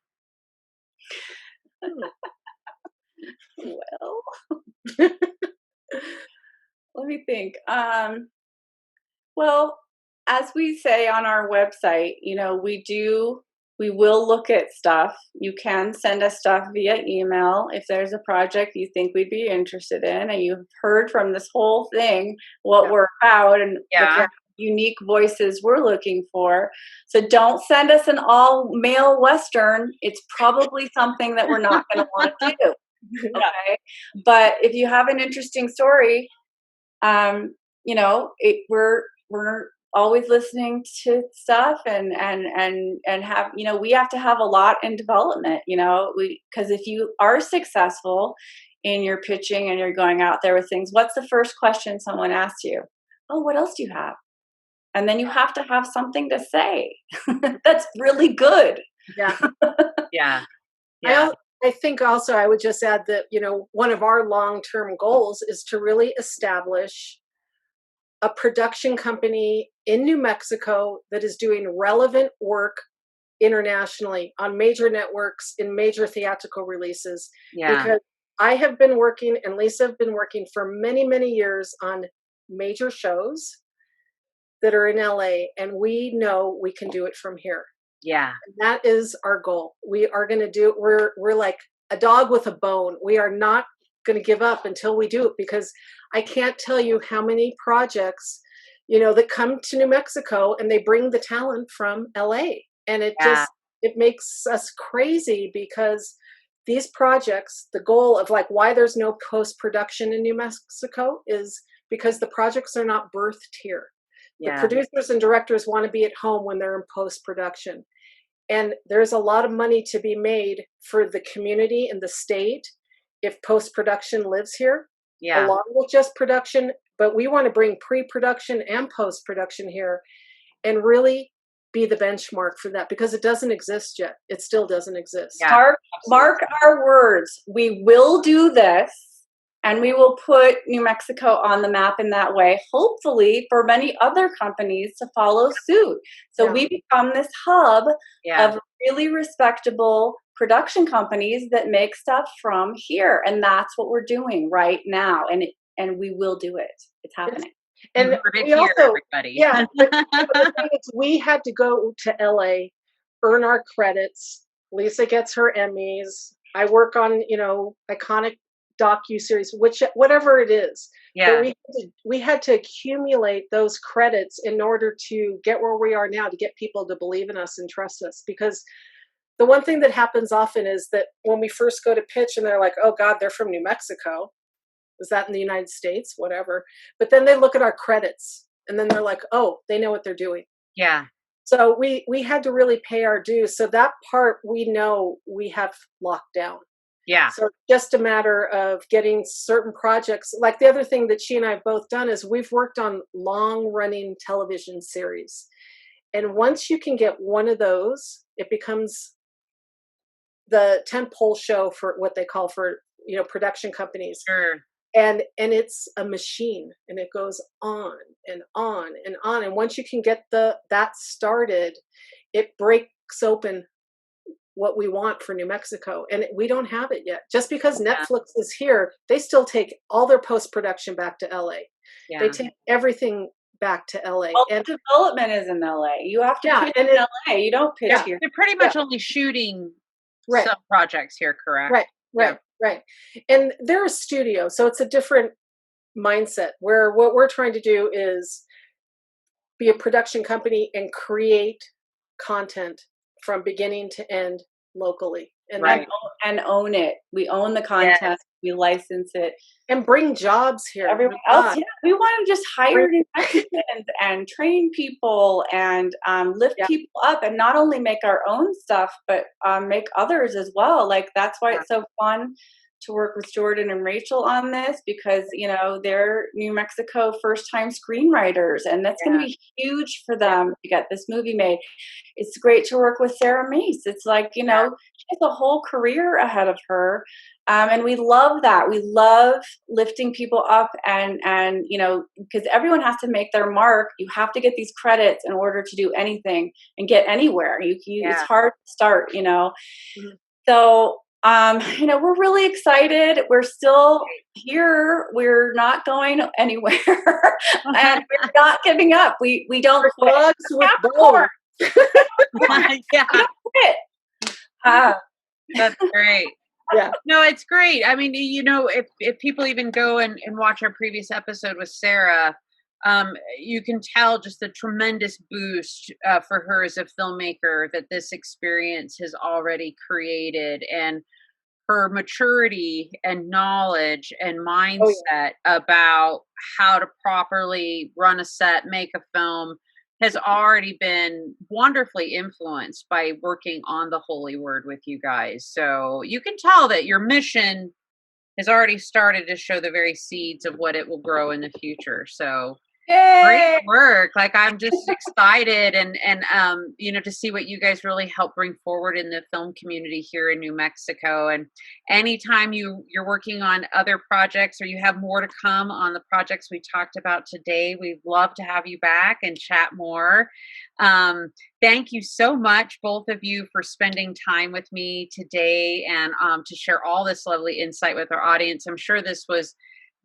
Well, let me think. Well, as we say on our website, we will look at stuff. You can send us stuff via email if there's a project you think we'd be interested in, and you've heard from this whole thing what we're about and the kind of unique voices we're looking for. So don't send us an all male Western. It's probably something that we're not going to want to do. Okay. But if you have an interesting story, we're always listening to stuff and have, we have to have a lot in development, because if you are successful in your pitching and you're going out there with things, what's the first question someone asks you? "Oh, what else do you have?" And then you have to have something to say that's really good. Yeah. Yeah. I think also I would just add that, one of our long-term goals is to really establish a production company in New Mexico that is doing relevant work internationally on major networks in major theatrical releases. Yeah. Because I have been working, and Lisa have been working for many, many years on major shows that are in LA, and we know we can do it from here. Yeah. And that is our goal. We are going to do it. We're like a dog with a bone. We are not going to give up until we do it, because I can't tell you how many projects, that come to New Mexico and they bring the talent from LA. And it makes us crazy, because these projects, the goal of why there's no post-production in New Mexico is because the projects are not birthed here. The producers and directors want to be at home when they're in post-production. And there's a lot of money to be made for the community and the state if post-production lives here, along with just production. But we want to bring pre-production and post-production here and really be the benchmark for that, because it doesn't exist yet. It still doesn't exist. Yeah, mark our words. We will do this, and we will put New Mexico on the map in that way, hopefully for many other companies to follow suit. So we become this hub of really respectable production companies that make stuff from here. And that's what we're doing right now. And we will do it. It's happening. You And heard it we here, also, everybody. yeah, but the thing is, we had to go to LA, earn our credits. Lisa gets her Emmys. I work on, iconic docu-series, whatever it is. But Yeah. we had to accumulate those credits in order to get where we are now, to get people to believe in us and trust us. Because the one thing that happens often is that when we first go to pitch and they're like, oh God, they're from New Mexico. Is that in the United States? Whatever. But then they look at our credits and then they're like, oh, they know what they're doing. Yeah. So we had to really pay our dues. So that part we know we have locked down. Yeah. So just a matter of getting certain projects. Like the other thing that she and I have both done is we've worked on long running television series. And once you can get one of those, it becomes the tentpole show for what they call for, production companies. Sure. And it's a machine, and it goes on and on and on. And once you can get that started, it breaks open what we want for New Mexico. And we don't have it yet. Just because Netflix is here, they still take all their post-production back to LA. Yeah. They take everything back to LA. All and development is in LA. You have to pitch in LA. You don't pitch here. They're pretty much only shooting some projects here, correct? Right. And they're a studio, so it's a different mindset where what we're trying to do is be a production company and create content from beginning to end locally. And own it. We own the content. We license it. And bring jobs here. Everyone else, we want to just hire New Mexicans and train people and lift people up, and not only make our own stuff, but make others as well. Like, that's why it's so fun to work with Jordan and Rachel on this, because, they're New Mexico first-time screenwriters, and that's going to be huge for them to get this movie made. It's great to work with Sarah Mace. It's like, she has a whole career ahead of her. And we love that. We love lifting people up and because everyone has to make their mark. You have to get these credits in order to do anything and get anywhere. It's hard to start, Mm-hmm. So, we're really excited. We're still here. We're not going anywhere, and we're not giving up. We don't quit. That's great. Yeah. No, it's great. I mean, if people even go and watch our previous episode with Sarah, you can tell just the tremendous boost for her as a filmmaker that this experience has already created, and her maturity and knowledge and mindset about how to properly run a set, make a film, has already been wonderfully influenced by working on the Holy Word with you guys. So you can tell that your mission has already started to show the very seeds of what it will grow in the future. So great work. Like, I'm just excited and to see what you guys really help bring forward in the film community here in New Mexico. And anytime you're working on other projects, or you have more to come on the projects we talked about today, we'd love to have you back and chat more. Thank you so much, both of you, for spending time with me today and to share all this lovely insight with our audience. I'm sure this was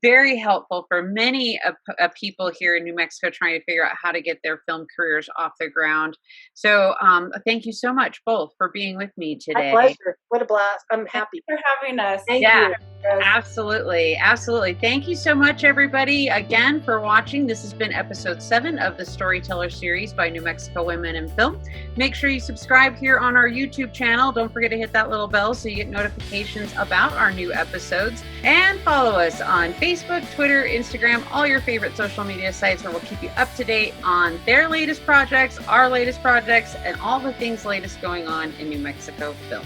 very helpful for many of people here in New Mexico trying to figure out how to get their film careers off the ground. So thank you so much, both, for being with me today. My pleasure. What a blast. I'm happy. Thanks for having us. Thank you. Absolutely. Thank you so much, everybody, again, for watching. This has been episode 7 of the Storyteller series by New Mexico Women in Film. Make sure you subscribe here on our YouTube channel. Don't forget to hit that little bell so you get notifications about our new episodes. And follow us on Facebook, Twitter, Instagram, all your favorite social media sites, where we'll keep you up to date on their latest projects, our latest projects, and all the things latest going on in New Mexico film.